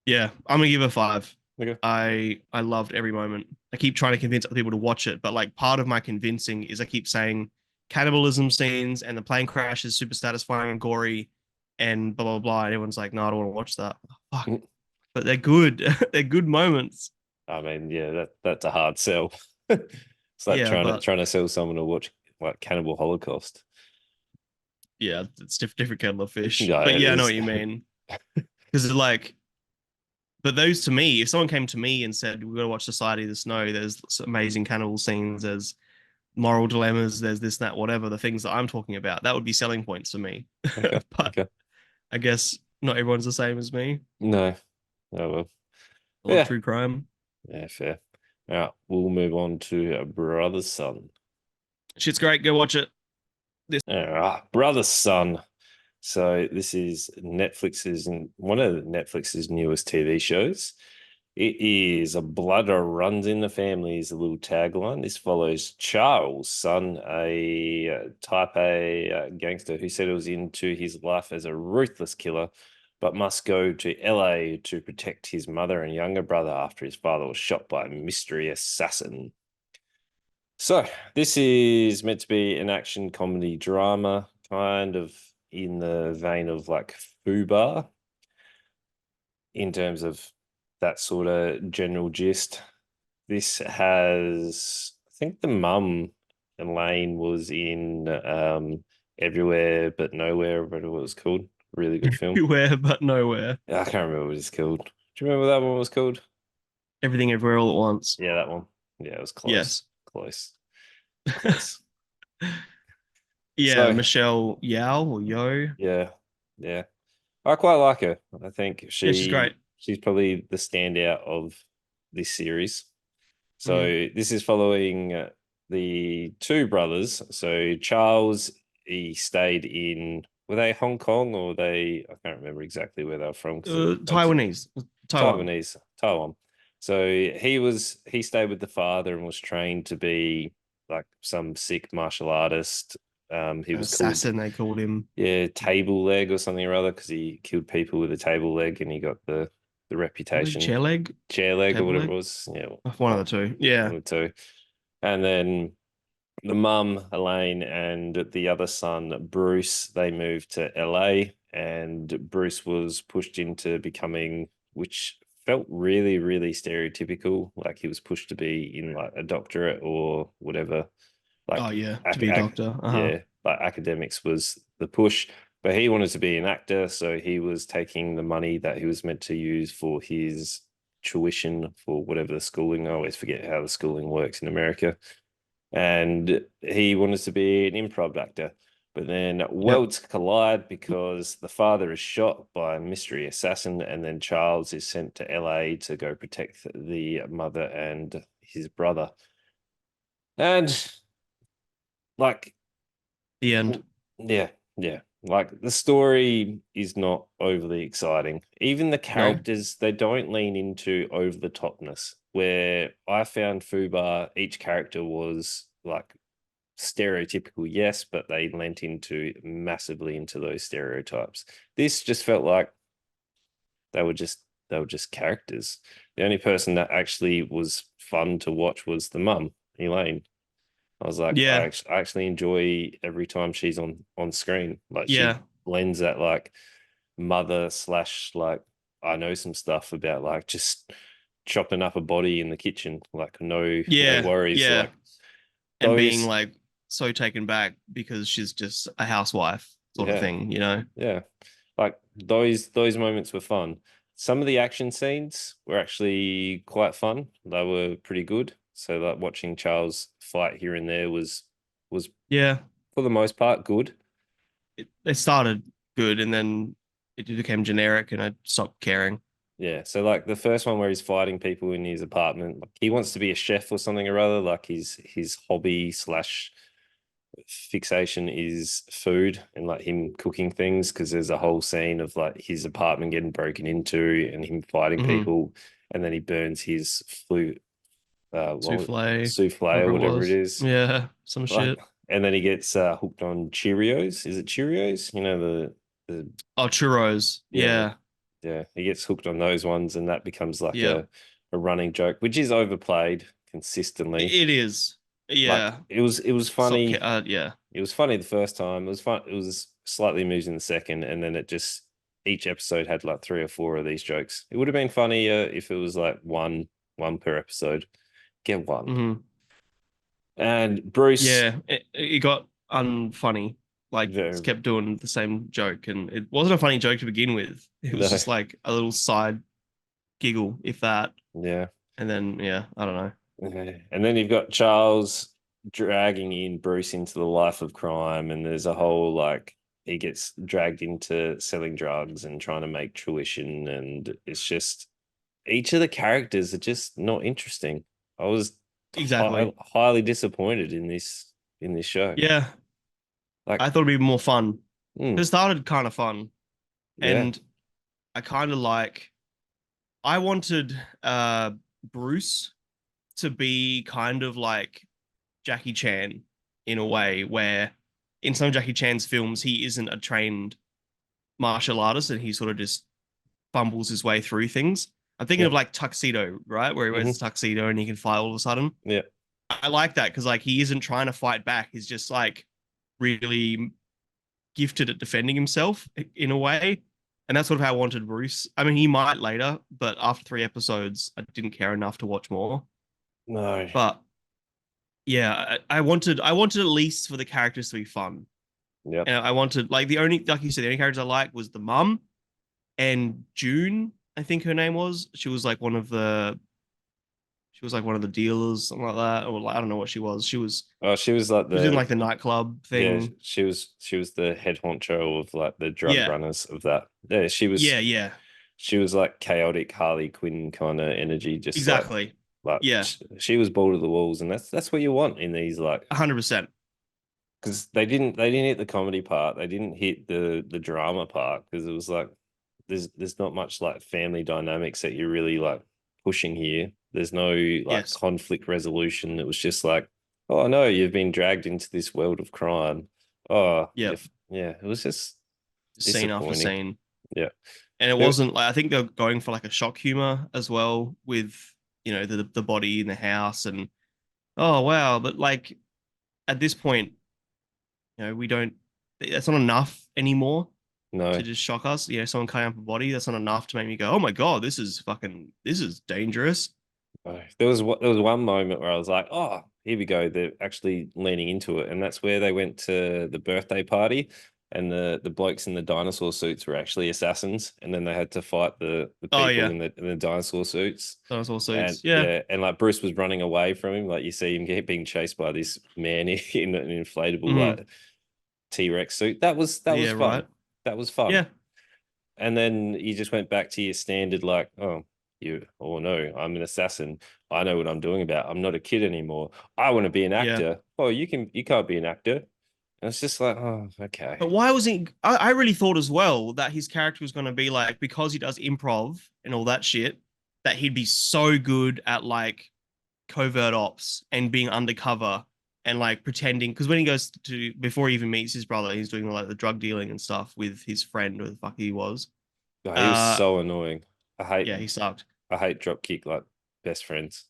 yeah, I'm gonna give it a 5. Okay. I loved every moment. I keep trying to convince other people to watch it, but like part of my convincing is I keep saying cannibalism scenes and the plane crash is super satisfying and gory and blah blah blah. And everyone's like, no, I don't want to watch that. Fuck. Mm. But they're good. They're good moments. I mean, yeah, that's a hard sell. It's like Yeah, but trying to sell someone to watch like Cannibal Holocaust. yeah, it's different kettle of fish. Yeah, But it yeah, I know is. what you mean. Because it's like, but those to me, if someone came to me and said, we've got to watch Society of the Snow, there's amazing cannibal scenes, there's moral dilemmas, there's this, that, whatever, the things that I'm talking about. That would be selling points for me. Okay. But Okay. I guess not everyone's the same as me. No. Oh well. I love Yeah. true crime. Yeah. Fair. All right. We'll move on to Brother's Son. Shit's great. Go watch it. This All right. Brother's Son. So this is Netflix's and one of Netflix's newest TV shows. It is a blood runs in the family is a little tagline. This follows Charles, son, a type A gangster who settled into his life as a ruthless killer, but must go to LA to protect his mother and younger brother after his father was shot by a mystery assassin. So this is meant to be an action comedy drama, kind of in the vein of like Fubar in terms of that sort of general gist. This has, I think the mum, Elaine, was in Everywhere But Nowhere, whatever it was called. Really good film. everywhere but nowhere. I can't remember what it's called. Do you remember that one was called? Everything everywhere all at once. Yeah, that one. Yeah, it was close. Yes. Close. Close. Yeah, So, Michelle Yao or Yo. yeah, yeah. I quite like her. I think Yeah, she's great. she's probably the standout of this series. Hmm. So this is following the two brothers. So Charles, he stayed in, were they Hong Kong or they, I can't remember exactly where they're from because Taiwanese. Taiwan. Taiwan. So he stayed with the father and was trained to be like some sick martial artist. He was called, Assassin, they called him. yeah, table leg or something or other because he killed people with a table leg and he got the reputation, Chair leg? chair leg or Table whatever it leg? was. Yeah, One of the two. Yeah. one or two. And then the mum, Elaine, and the other son, Bruce, they moved to LA, and Bruce was pushed into becoming, which felt really, really stereotypical. Like he was pushed to be in like a doctorate or whatever. Oh Like, yeah, to be a doctor. Uh-huh. yeah, like academics was the push. But he wanted to be an actor, so he was taking the money that he was meant to use for his tuition for whatever the schooling. I always forget how the schooling works in America, and he wanted to be an improv actor. But then Yep. worlds collide because the father is shot by a mystery assassin, and then Charles is sent to LA to go protect the mother and his brother. And like, The end. yeah, yeah. Like the story is not overly exciting. Even the No. characters, they don't lean into over the topness. Where I found Fubar, each character was like stereotypical, yes, but they lent into massively into those stereotypes. This just felt like they were just they were just characters. The only person that actually was fun to watch was the mum, Elaine. I was like, Yeah. I actually enjoy every time she's on screen. Like she Yeah. blends that like mother slash like I know some stuff about like just chopping up a body in the kitchen, like no Yeah. worries. Yeah. Like And being those, like so taken back because she's just a housewife sort of yeah, thing, you know? yeah. Like those moments were fun. Some of the action scenes were actually quite fun. They were pretty good. So like watching Charles fight here and there was Yeah. for the most part good. It started good and then it became generic and I stopped caring. Yeah. So like the first one where he's fighting people in his apartment, like he wants to be a chef or something or other. Like his hobby slash fixation is food and like him cooking things because there's a whole scene of like his apartment getting broken into and him fighting Hmm. people, and then he burns his Souffle, souffle or whatever it whatever it was. is. Yeah. Some Like, shit. and then he gets hooked on Cheerios. Is it Cheerios? You know the Oh, churros. yeah, Yeah. yeah. He gets hooked on those ones, and that becomes like Yeah. a running joke, which is overplayed consistently. It is. Like Yeah. it was Stop. funny. Yeah. It was funny the first time. It was fun. It was slightly amusing the second, and then it just each episode had like three or four of these jokes. It would have been funnier if it was like one per episode. Get one. Hmm. And Bruce, Yeah. It got unfunny. Like, very just kept doing the same joke. And it wasn't a funny joke to begin with. It was no, just like a little side giggle, if that. yeah. And then, yeah, I don't know. Okay. And then you've got Charles. dragging in Bruce into the life of crime, and there's a whole like he gets dragged into selling drugs and trying to make tuition, and it's just each of the characters are just not interesting. I was Exactly. highly disappointed in this show. Yeah, Like, I thought it'd be more fun. mm, It started kind of fun, yeah, and I kind of like. I wanted Bruce to be kind of like Jackie Chan in a way, where in some of Jackie Chan's films he isn't a trained martial artist and he sort of just fumbles his way through things. I'm thinking yeah, of like Tuxedo, right? Where he wears hmm a tuxedo and he can fight all of a sudden. yeah, I like that because like he isn't trying to fight back. He's just like really gifted at defending himself in a way. And that's sort of how I wanted Bruce. I mean, he might later, but after 3 episodes, I didn't care enough to watch more. no, But yeah, I wanted at least for the characters to be fun. yep. And I wanted like the only like you said, the only characters I liked was the mum and June, I think her name was. She was like one of the dealers, something like that. Or like, I don't know what she was. Oh, she was like She was in like the nightclub yeah, thing. she was the head honcho of like the drug Yeah. runners of that. Yeah, Yeah, yeah. she was like chaotic Harley Quinn kind of energy, just Exactly. like Yeah. she was ball to the walls, and that's what you want in these like 100%. because they didn't hit the comedy part, they didn't hit the drama part because it was like there's not much like family dynamics that you're really like pushing here. There's no like Yes. conflict resolution. It was just like, oh no, you've been dragged into this world of crime. Oh, Yep. yeah, it was just Scene after disappointing. scene. Yeah. And it There- wasn't like I think they're going for like a shock humor as well with, the body in the house and oh wow. But like at this point, we don't that's not enough anymore to no, just shock us. Someone cutting up a body, that's not enough to make me go, oh my God, this is dangerous. no. There was one moment where I was like, oh, here we go. They're actually leaning into it, and that's where they went to the birthday party, and the blokes in the dinosaur suits were actually assassins, and then they had to fight the Oh people yeah. in the dinosaur suits. Dinosaur And suits. Yeah. yeah, and like Bruce was running away from him, like you see him being chased by this man in an inflatable Hmm. like T-Rex suit. That was Yeah, fun. right. That was fun. Yeah. And then you just went back to your standard, like, oh, oh no, I'm an assassin. I know what I'm doing about. I'm not a kid anymore. I want to be an Yeah. actor. Oh, you can't be an actor. And it's just like, oh, okay. But why was he? I really thought as well that his character was going to be like, because he does improv and all that shit, that he'd be so good at like covert ops and being undercover and like pretending. Because when he goes to, before he even meets his brother, he's doing like the drug dealing and stuff with his friend, or the fuck he was. Oh, he was Uh, so annoying. yeah, he sucked. I hate dropkick like best friends.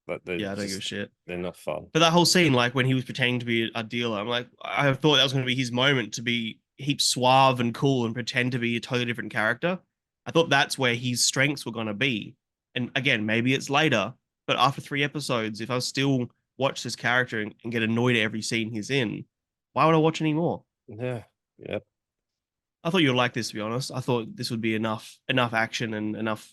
Like Yeah, I don't give a shit. they're not fun. But that whole scene, like when he was pretending to be a dealer, I'm like, I thought that was going to be his moment to be heap suave and cool and pretend to be a totally different character. I thought that's where his strengths were going to be. And again, maybe it's later, but after 3 episodes, if I still watch this character and get annoyed at every scene he's in, why would I watch anymore? Yeah. Yep. I thought you'd like this, to be honest. I thought this would be enough action and enough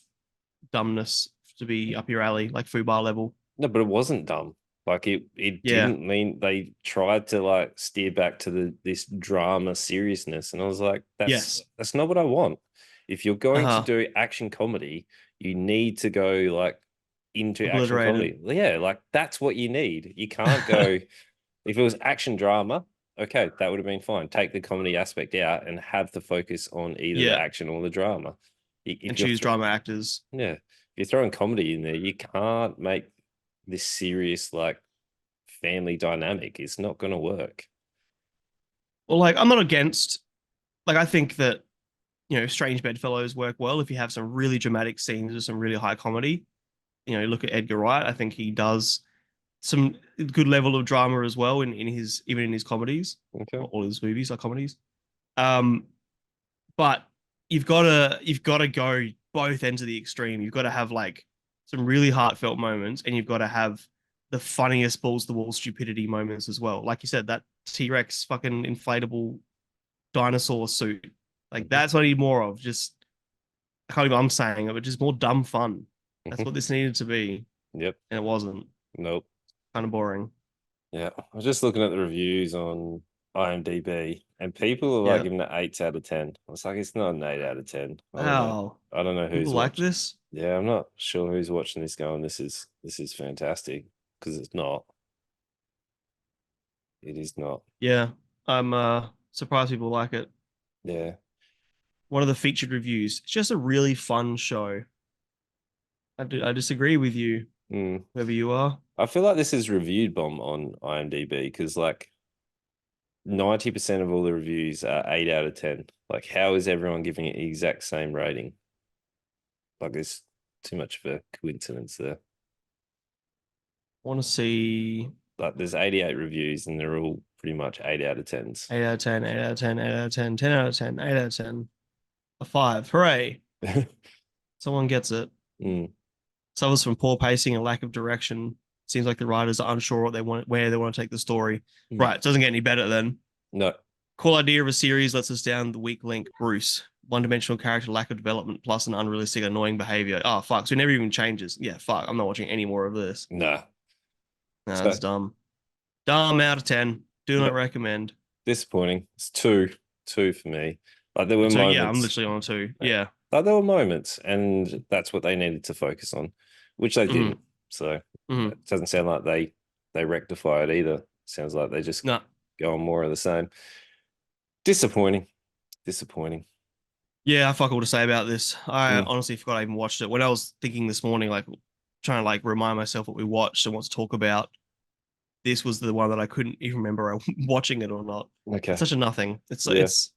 dumbness to be up your alley, like Fubar level. No, but it wasn't dumb. Like it Yeah. didn't mean they tried to like steer back to this drama seriousness, and I was like, Yes. that's not what I want. If you're going to Uh-huh. do action comedy, you need to go like into action Obliterated. comedy. Yeah, like that's what you need. You can't go if it was action drama, okay, that would have been fine. Take the comedy aspect out and have the focus on either the Yeah. action or the drama. And If you're choose drama actors. yeah, if you're throwing comedy in there, you can't make this serious like family dynamic. It's not going to work. Well, like I'm not against like I think that Strange Bedfellows work well if you have some really dramatic scenes or some really high comedy. Look at Edgar Wright. I think he does some good level of drama as well in his even in his comedies. Okay. Not all his movies are comedies. Um, but you've got to go both ends of the extreme. You've got to have like some really heartfelt moments, and you've got to have the funniest balls to the wall stupidity moments as well. Like you said, that T-Rex fucking inflatable dinosaur suit. Like Mhm. that's what I need more of. Just I can't even I'm saying it, but just more dumb fun. That's Mhm. what this needed to be, Yep. and it wasn't. Nope. Kind of boring. Yeah, I was just looking at the reviews on IMDb, and people are like Yeah. giving it 8 out of 10. I was like, it's not an 8 out of 10. I don't know. Oh, I don't know people who's like watching. this? Yeah, I'm not sure who's watching this going, this is fantastic, because it's not. It is not. Yeah. I'm surprised people like it. Yeah. One of the featured reviews. It's just a really fun show. I disagree with you, Mm. whoever you are. I feel like this is reviewed bomb on IMDb because like 90% of all the reviews are 8 out of 10. Like, how is everyone giving it the exact same rating? Like, there's too much of a coincidence there. I want to see Like, there's 88 reviews and they're all pretty much 8 out of 10s. 8 out of 10, 8 out of 10, 8 out of 10, 10 out of 10, 8 out of 10. A 5. Hooray. Someone gets it. Mm, Suffers from poor pacing and lack of direction. Seems like the writers are unsure what they want, where they want to take the story. mm. Right, it doesn't get any better then. No, Cool idea of a series lets us down the weak link, Bruce. One-dimensional character, lack of development, plus an unrealistic, annoying behavior. Oh fuck! So it never even changes. Yeah, fuck. I'm not watching any more of this. no. Nah, So, that's dumb. Dumb out of 10. Do not yeah, recommend. disappointing. It's two for me. Like, there were So yeah, I'm moments. literally on a 2. Yeah. Like, there were moments, and that's what they needed to focus on, which they Mm-hmm. didn't. So Mm-hmm. it doesn't sound like they rectify it either. Sounds like they just No. go on more of the same. Disappointing. Disappointing. Yeah, I fuck all to say about this. I Mm, honestly forgot I even watched it. When I was thinking this morning, like trying to like remind myself what we watched and what to talk about, this was the one that I couldn't even remember watching it or not. It's okay. such a nothing. Yeah. It's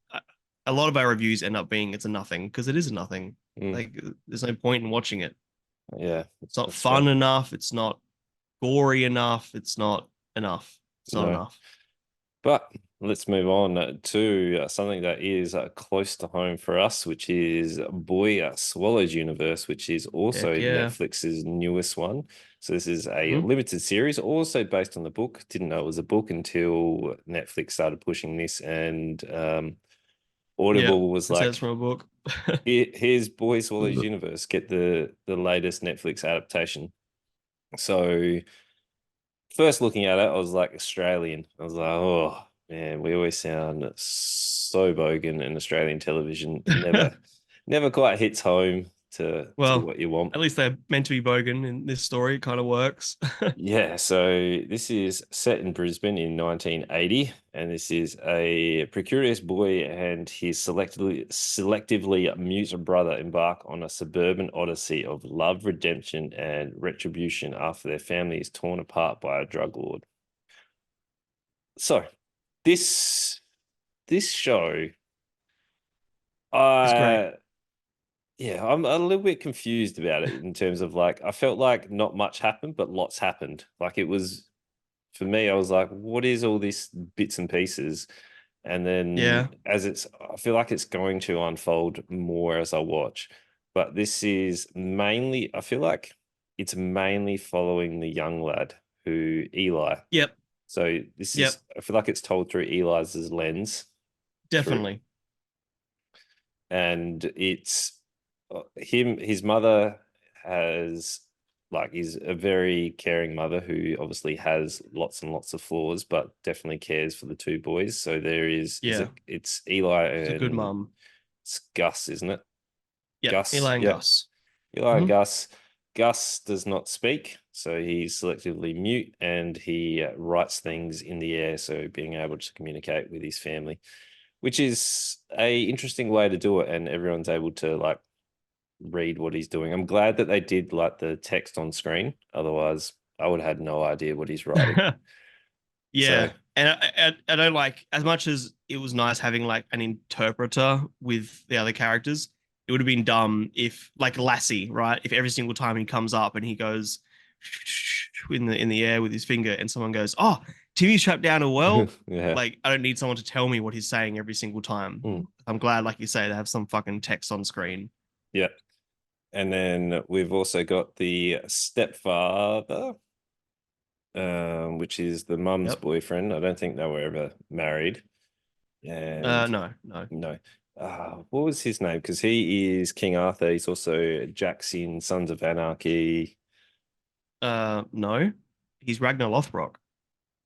a lot of our reviews end up being it's a nothing because it is a nothing. Mm, Like there's no point in watching it. yeah. It's not That's fair. fun enough. It's not gory enough. It's not enough. It's not No. enough. But let's move on to something that is close to home for us, which is Boy Swallows Universe, which is Heck also yeah. Netflix's newest one. So this is a Hmm. limited series, also based on the book. Didn't know it was a book until Netflix started pushing this, and Yeah. Audible was It says like, from a book. Here's Boy Swallows Universe. Get the latest Netflix adaptation." So first looking at it, I was like Australian. I was like, oh man, we always sound so bogan, and Australian television never quite hits home to Well, what you want. at least they're meant to be bogan in this story. It kind of works. Yeah, so this is set in Brisbane in 1980, and this is a precarious boy and his selectively mute brother embark on a suburban odyssey of love, redemption, and retribution after their family is torn apart by a drug lord. So, this this show, It's great. I yeah, I'm a little bit confused about it in terms of like I felt like not much happened, but lots happened. Like, it was for me, I was like, what is all these bits and pieces? And then Yeah. I feel like it's going to unfold more as I watch. But this is mainly, I feel like it's mainly following the young lad who Eli. Yep. So this is, Yep. I feel like it's told through Eli's lens through, Definitely. and it's his mother has is a very caring mother who obviously has lots and lots of flaws, but definitely cares for the two boys. So there is Yeah. it's Eli She's a good and mum. it's Gus, isn't it? Yep. Gus, Eli and yeah. Gus. Eli and Hmm. Gus. Gus does not speak, so he's selectively mute, and he writes things in the air, so being able to communicate with his family, which is a interesting way to do it, and everyone's able to read what he's doing. I'm glad that they did like the text on screen. Otherwise, I would have had no idea what he's writing. So Yeah. And I don't like as much as it was nice having like an interpreter with the other characters. It would have been dumb if like Lassie, right? If every single time he comes up and he goes in the air with his finger, and someone goes, "Oh, Timmy's trapped down a well." yeah. Like I don't need someone to tell me what he's saying every single time. Mm. I'm glad, like you say, they have some fucking text on screen. Yeah. And then we've also got the stepfather, which is the mum's Yep. boyfriend. I don't think they were ever married. And No, no. no, what was his name? Because he is King Arthur. He's also Jax in Sons of Anarchy. No. He's Ragnar Lothbrok.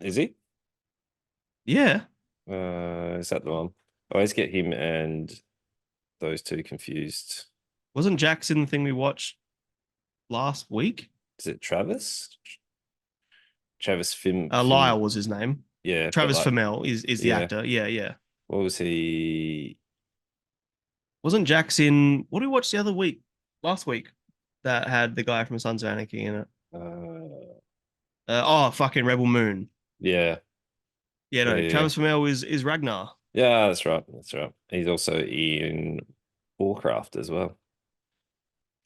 Is he? Yeah. Is that the one? I always get him and those two confused. Wasn't Jackson the thing we watched last week? Is it Travis? Travis Lyle was his name. yeah, but Travis like, Fimmel is the yeah. actor. Yeah, yeah. What was he? Wasn't Jackson? What did we watch the other week? Last week that had the guy from Sons of Anarchy in it. Uh, Fucking Rebel Moon. yeah, Yeah, yeah, no. yeah, Travis Fimmel is Ragnar. yeah. That's right. That's right. He's also in Warcraft as well.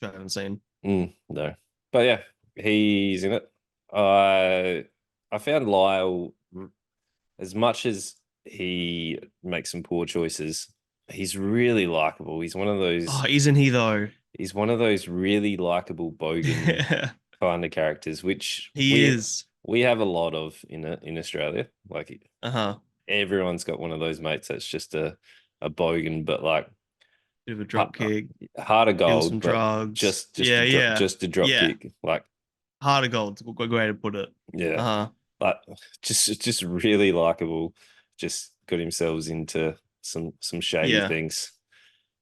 Which I haven't seen. No, but yeah, he's in it. I found Lyle, as much as he makes some poor choices, he's really likable. Oh, isn't he though? He's one of those really likable bogan kind of characters, which He is. we have a lot of in Australia. Like Uh-huh. everyone's got one of those mates that's just a bogan, but like Bit of a ha- drop kick, heart of deal gold, some but drugs. Yeah, yeah. just a drop Yeah. kick. Like Heart of gold. It's a good way to put it. yeah, Uh-huh. like just really likable. Just got himself into some shady Yeah. things.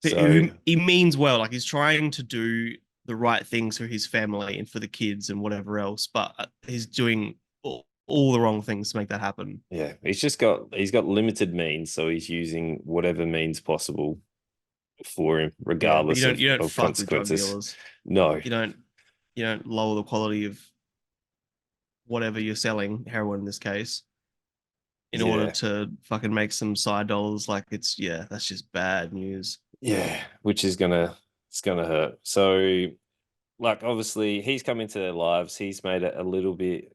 So He means well. Like he's trying to do the right things for his family and for the kids and whatever else, but he's doing all the wrong things to make that happen. yeah, he's got limited means, so he's using whatever means possible for him, Yeah, but regardless you don't of fuck with drug consequences. dealers. No, You don't you don't lower the quality of whatever you're selling, heroin in this case, in order yeah, to fucking make some side dollars. Like that's just bad news. yeah, which is it's gonna hurt. So like obviously he's come into their lives. He's made it a little bit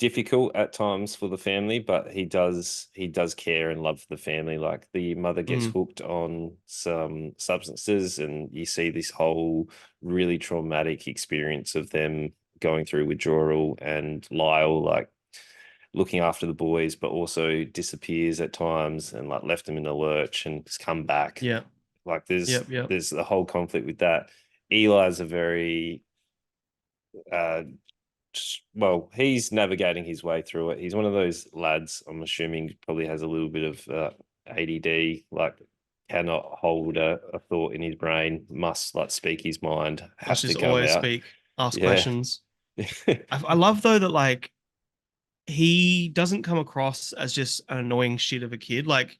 difficult at times for the family, but he does care and love the family. Like the mother gets Mm, hooked on some substances, and you see this whole really traumatic experience of them going through withdrawal, and Lyle like looking after the boys, but also disappears at times and like left them in the lurch and has come back. yeah, Like yep. there's a whole conflict with that. Eli's a very uh well, he's navigating his way through it. He's one of those lads, I'm assuming, probably has a little bit of ADD, like cannot hold a thought in his brain, must like speak his mind, Let's has to just come always out. speak, ask Yeah. questions. I love though that like he doesn't come across as just an annoying shit of a kid. Like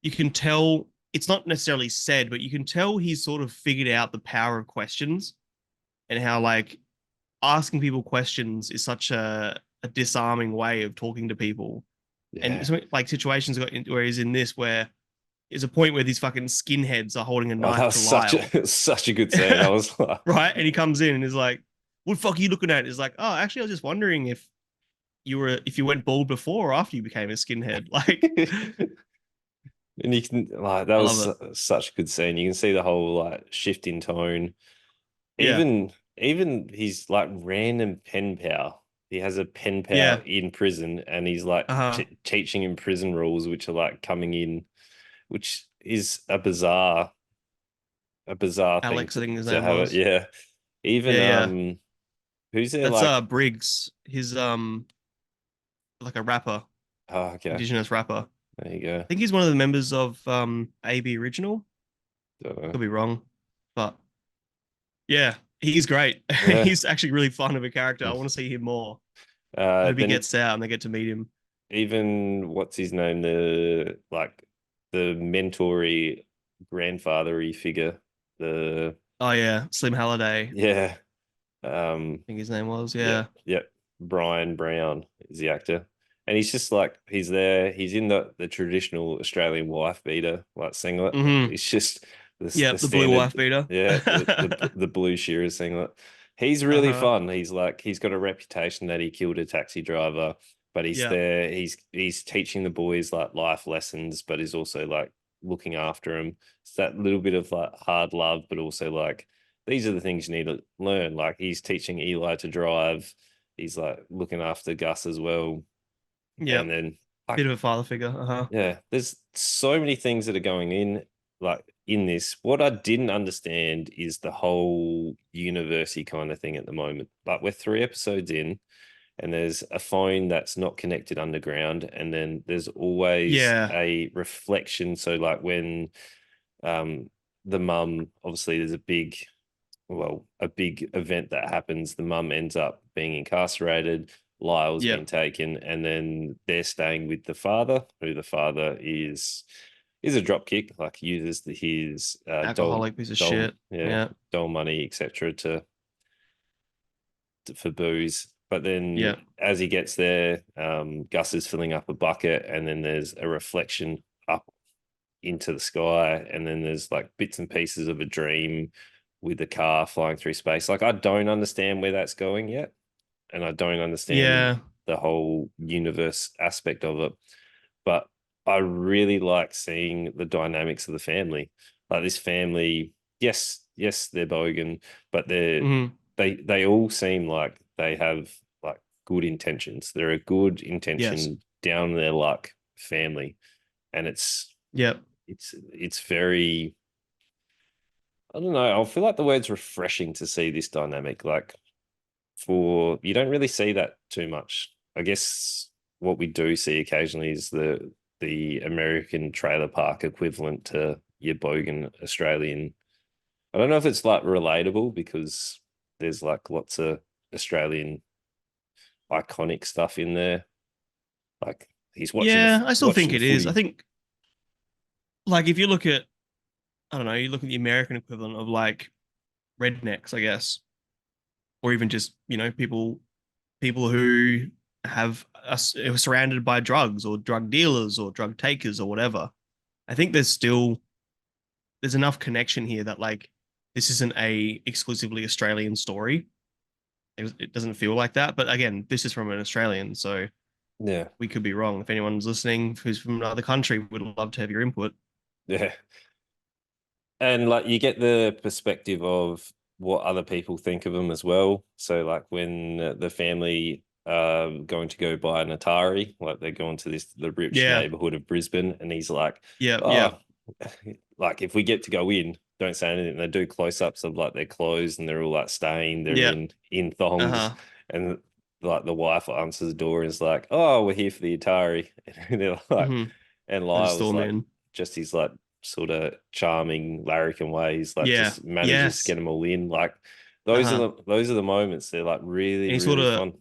you can tell it's not necessarily said, but you can tell he's sort of figured out the power of questions and how like asking people questions is such a disarming way of talking to people. And Yeah. so, like situations where he's in this where there's a point where these fucking skinheads are holding a Oh, that knife was to Lyle, such a good scene. I was like, right? And he comes in and is like, "What the fuck are you looking at?" Is like, "Oh, actually, I was just wondering if you went bald before or after you became a skinhead." Like, and you can like that I was love it. such a good scene. You can see the whole like shift in tone. Yeah, Even his like random pen pal. He has a pen pal yeah. in prison, and he's like Uh-huh. teaching him prison rules, which are like coming in, which is a bizarre thing Alex, I think his to name have it. was. Yeah. Even Yeah, yeah. who's there That's like Briggs. His like a rapper, oh okay. indigenous rapper. There you go. I think he's one of the members of AB Original. Don't know. Could be wrong, but yeah, he's great. Yeah. He's actually really fun of a character. I want to see him more. I hope he Then gets out and they get to meet him. even what's his name, the mentory grandfathery figure, the Oh yeah, Slim Halliday, I yeah, um, think his name was. yeah, Yeah. yeah, Brian Brown is the actor, and he's just like he's there. He's in the traditional Australian wife beater like singlet. Mm-hmm. It's just Yeah, the the blue wife standard, beater. yeah, the blue shearer singlet. He's really Uh-huh. fun. He's got a reputation that he killed a taxi driver, but he's Yeah. there. He's teaching the boys like life lessons, but he's also like looking after them. It's that little bit of like hard love, but also like these are the things you need to learn. Like he's teaching Eli to drive. He's like looking after Gus as well. And Yep. then like Bit of a father figure. Uh-huh. yeah, there's so many things that are going in like in this. What I didn't understand is the whole university kind of thing at the moment. Like we're 3 episodes in, and there's a phone that's not connected underground, and then there's always Yeah. a reflection. So like when um the mum, obviously there's a big event that happens. The mum ends up being incarcerated. Lyle's Yeah. been taken, and then they're staying with the father, who the father is a dropkick, like uses his Alcoholic piece of shit. yeah, Yeah. dole money, etc. For booze. But then Yeah. as he gets there, Gus is filling up a bucket, and then there's a reflection up into the sky, and then there's like bits and pieces of a dream with the car flying through space. Like I don't understand where that's going yet, and I don't understand Yeah. the whole universe aspect of it. But I really like seeing the dynamics of the family. Like this family, yes, they're bogan, but Hmm. they all seem like they have like good intentions. They're a good Yes. intention down their luck family, and Yep. it's very, I don't know. I feel like the word's refreshing to see this dynamic. Like for you don't really see that too much. I guess what we do see occasionally is the American trailer park equivalent to your bogan Australian. I don't know if it's like relatable because there's like lots of Australian iconic stuff in there. Like he's Yeah, I still think watching it is. I footy. think like if you look at I don't know, you look at the American equivalent of like rednecks, I guess, or even just, people who have us surrounded by drugs or drug dealers or drug takers or whatever. I think there's enough connection here that like this isn't a exclusively Australian story. It doesn't feel like that, but again, this is from an Australian, so Yeah, we could be wrong. If anyone's listening who's from another country, we'd love to have your input. yeah. And like you get the perspective of what other people think of them as well. So like when the family going to go buy an Atari, like they're going to the rich Yeah, neighborhood of Brisbane, and he's like, yeah, yeah, oh, like if we get to go in, don't say anything. They do close ups of like their clothes, and they're all like stained. They're yeah. in thongs, Uh-huh. and like the wife answers the door and is like, "Oh, we're here for the Atari," and they're like, Mm-hmm. and They just Lyle's storm like, in. just his like sort of charming larrikin ways, like Yeah. just manages to get Yes. them all in. Like Uh-huh. those are the moments. They're like And really he sort really of fun.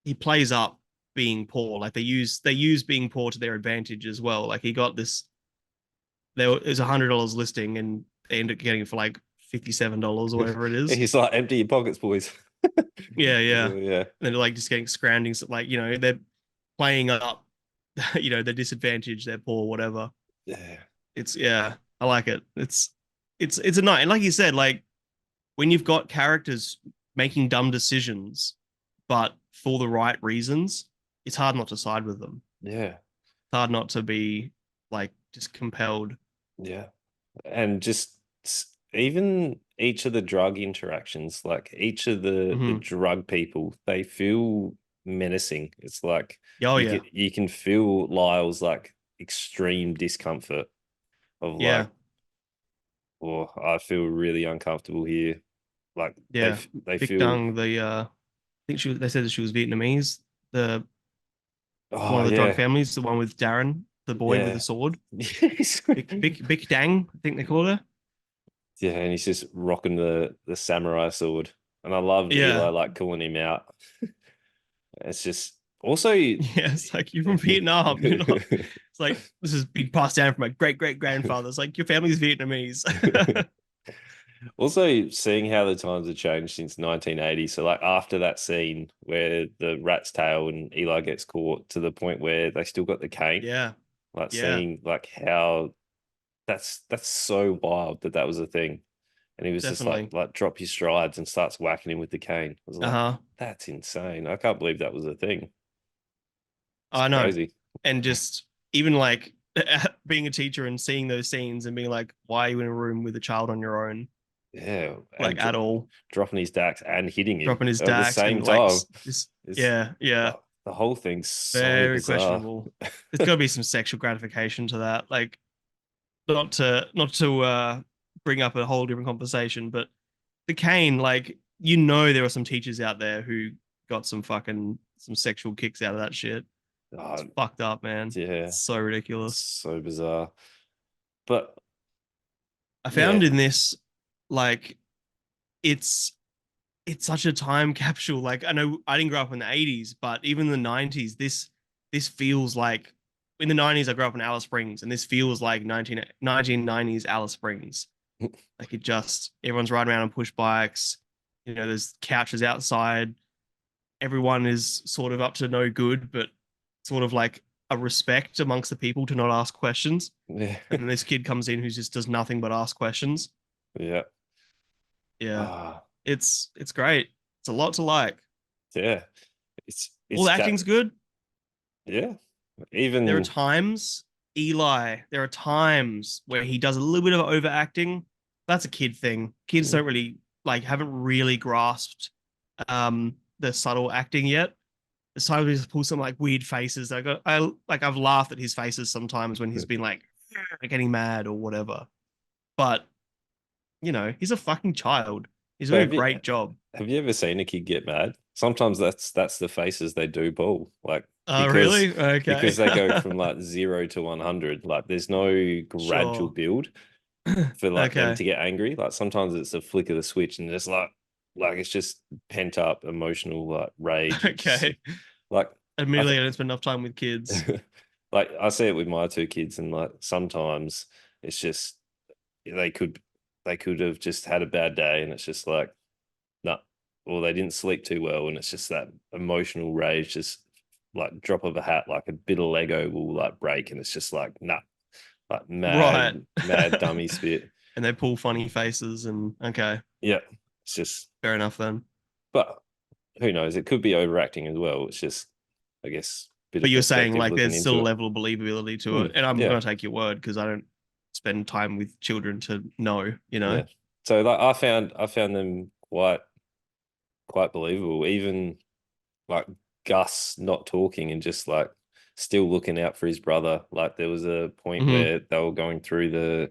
he plays up being poor. Like they use being poor to their advantage as well. Like he got this there was $100 listing and they ended up getting it for like $57 or whatever it is. He's like, empty your pockets, boys. Yeah, yeah. And Yeah, they're like just getting scrounging, so like, they're playing up, their disadvantage, they're poor, whatever. yeah, It's yeah, I like it. It's a night. And like you said, like when you've got characters making dumb decisions, but for the right reasons, it's hard not to side with them. yeah, It's hard not to be like just compelled. yeah. And just even each of the drug interactions, like each of the Hmm. drug people, they feel menacing. It's like Oh yeah, you can feel Lyle's like extreme discomfort of yeah, like, oh, I feel really uncomfortable here. Like yeah. they Big feel, Dung, I think they said that she was Vietnamese. The One oh of the drug yeah, families, the one with Darren, the boy with the yeah. sword. Yes. Big Dang, I think they called her. Yeah, and he's just rocking the samurai sword. And I loved Eli Yeah. like calling him out. It's just also Yeah, it's like you're from Vietnam. You're not. It's like this is being passed down from my great grandfather. It's like your family's Vietnamese. also seeing how the times have changed since 1980. So like after that scene where the rat's tail and Eli gets caught to the point where they still got the cane, Yeah, like yeah, seeing like how that's so wild that that was a thing. And he was just definitely. like drop his strides and starts whacking him with the cane. I was Uh like, huh. that's insane. I can't believe that was a thing. It's I know. crazy. And just even like being a teacher and seeing those scenes and being like, why are you in a room with a child on your own? Yeah, Like and at all, dropping his dax and hitting him dropping his at the dax same and like time. just It's yeah, yeah, the whole thing's so very bizarre. questionable. There's got to be some sexual gratification to that. Like not to bring up a whole different conversation, but the cane, like there are some teachers out there who got some sexual kicks out of that shit. It's Oh, fucked up, man. yeah, It's so ridiculous. so bizarre. But I found yeah, in this, like, it's it's such a time capsule. Like, I know I didn't grow up in the 80s, but even the 90s, this feels like, in the 90s I grew up in Alice Springs, and this feels like 1990s Alice Springs. Like, it just, everyone's riding around on push bikes, there's couches outside, everyone is sort of up to no good, but sort of like a respect amongst the people to not ask questions. yeah, And then this kid comes in who just does nothing but ask questions. yeah. Yeah. Ah, It's great. It's a lot to like. yeah. All It's the cat. acting's good. Yeah. There are Even times, Eli, there are times where he does a little bit of overacting. That's a kid thing. Kids mm, don't really, like, haven't really grasped the subtle acting yet. There's times he pulls some like weird faces. I've laughed at his faces sometimes when he's been like getting mad or whatever. But he's a fucking child. He's but doing a great job. have you ever seen a kid get mad? Sometimes that's the faces they do pull. Like Oh, because really? Okay. because they go from like 0 to 100. Like there's no gradual Sure. build for like them Okay. to get angry. Like sometimes it's a flick of the switch and just like it's just pent up emotional like rage. It's just Okay. like I Admittedly, th I don't spend enough time with kids. like I see it with my two kids and like sometimes it's just they could they could have just had a bad day and it's just like no, or they didn't sleep too well, and it's just that emotional rage, just like drop of a hat, like a bit of Lego will like break, and it's just like nah, like Right. mad dummy spit. And they pull funny faces and okay, Yeah, it's just, fair enough then. but who knows? It could be overacting as well. It's just, I guess, bit But of you're saying perspective like looking there's still into a it. level of believability to it. Mm, And I'm yeah, gonna take your word because I don't spend time with children to know. yeah. So like, I found them quite believable. Even like Gus not talking and just like still looking out for his brother. Like there was a point Hmm. where they were going through the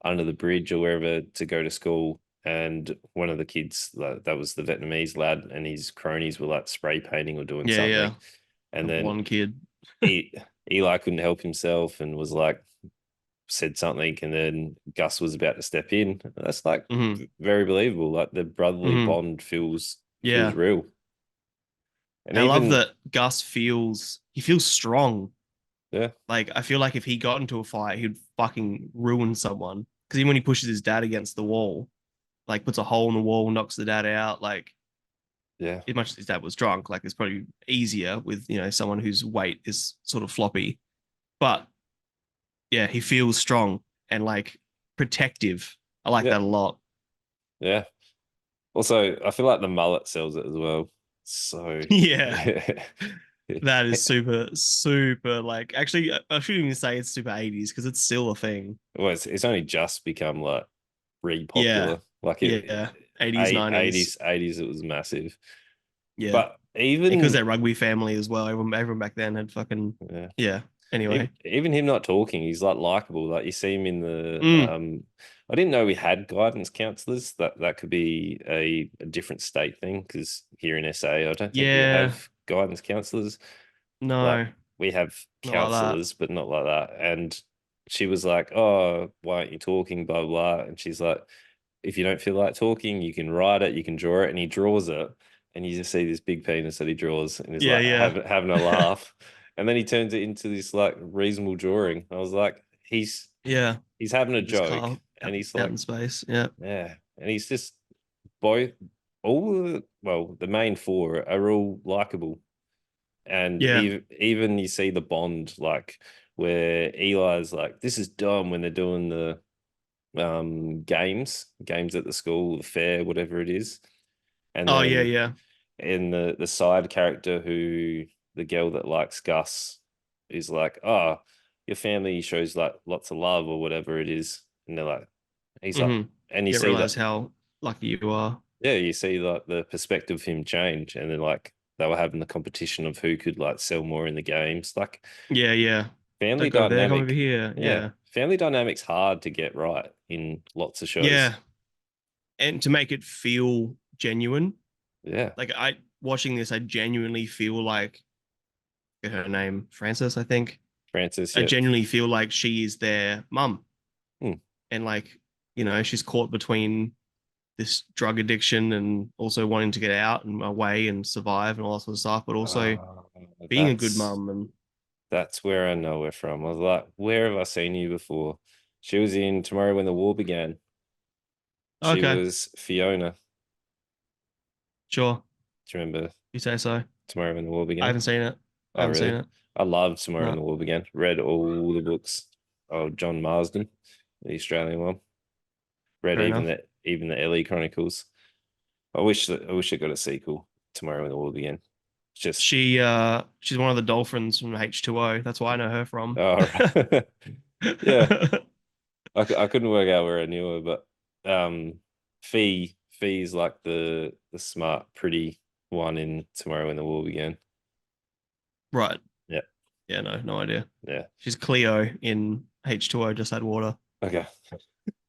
under the bridge or wherever to go to school, and one of the kids, like that was the Vietnamese lad, and his cronies were like spray painting or doing Yeah, something, yeah. The and then blonde kid. E Eli couldn't help himself and was like said something, and then Gus was about to step in. That's like Hmm. very believable. Like the brotherly Hmm. bond feels Yeah. real, and And I love even that Gus feels strong. yeah. Like, I feel like if he got into a fight, he'd fucking ruin someone. Because even when he pushes his dad against the wall, like puts a hole in the wall, knocks the dad out, like Yeah, as much as his dad was drunk, like it's probably easier with, someone whose weight is sort of floppy. But yeah, he feels strong and like protective. I like yeah, that a lot. yeah. Also, I feel like the mullet sells it as well. So, Yeah. yeah. That is super, super like actually I shouldn't even say it's super 80s because it's still a thing. Well, it's only just become like really Yeah. popular. Like Yeah. 80s, 90s. 80s, it was massive. Yeah. But Because even they're rugby family as well. Everyone back then had fucking yeah, yeah. Anyway. even him not talking, he's like likable. Like you see him in the Mm. I didn't know we had guidance counselors. That could be a different state thing because here in SA, I don't think we Yeah. have guidance counselors. Like No, we have not like that. counselors, but not like that. And she was like, "Oh, why aren't you talking?" Blah blah. And she's like, "If you don't feel like talking, you can write it, you can draw it." And he draws it, and you just see this big penis that he draws, and he's Yeah, like yeah. having a laugh. And then he turns it into this like reasonable drawing. I was like, Yeah. he's having a Just joke, car and he's out like, in space. Yeah. yeah, and he's just boy, well, the main four are all likable, and Yeah. even you see the bond like where Eli's like, this is dumb when they're doing the games at the school, the fair, whatever it is. And Oh, yeah, then yeah. in the side character who the girl that likes Gus is like, oh, your family shows like lots of love or whatever it is. And they're like, he's like, Mm-hmm. and you Didn't see that, realize how lucky you are. yeah, you see like the perspective of him change, and then like they were having the competition of who could like sell more in the games. Like Yeah, yeah. family Don't go there, come over dynamic, here. yeah, Yeah. family dynamic's hard to get right in lots of shows. Yeah. And to make it feel genuine. Yeah, Like, I watching this, I genuinely feel like her name, Frances, I think. Francis, I yeah. genuinely feel like she is their mum. Hmm. And like, she's caught between this drug addiction and also wanting to get out and away and survive and all that sort of stuff, but also Uh, being a good that's mum. And that's where I know her from. I was like, where have I seen you before? She was in Tomorrow When the War Began. She okay, was Fiona. sure, Do you remember you say so. Tomorrow When the War I Began? haven't seen it. I Oh, haven't seen really? it. I loved Tomorrow When No, the War Began. Read all the books. Oh, John Marsden, the Australian one. Read fair enough. even the Ellie Chronicles. I wish it got a sequel. Tomorrow When the War Began. It's just She's one of the dolphins from H2O. That's why I know her from. oh right. Yeah. I couldn't work out where I knew her, but Fee's like the smart, pretty one in Tomorrow When the War Began. Right. Yeah, Yeah, no idea. yeah. She's Cleo in H2O, Just Add Water. Okay.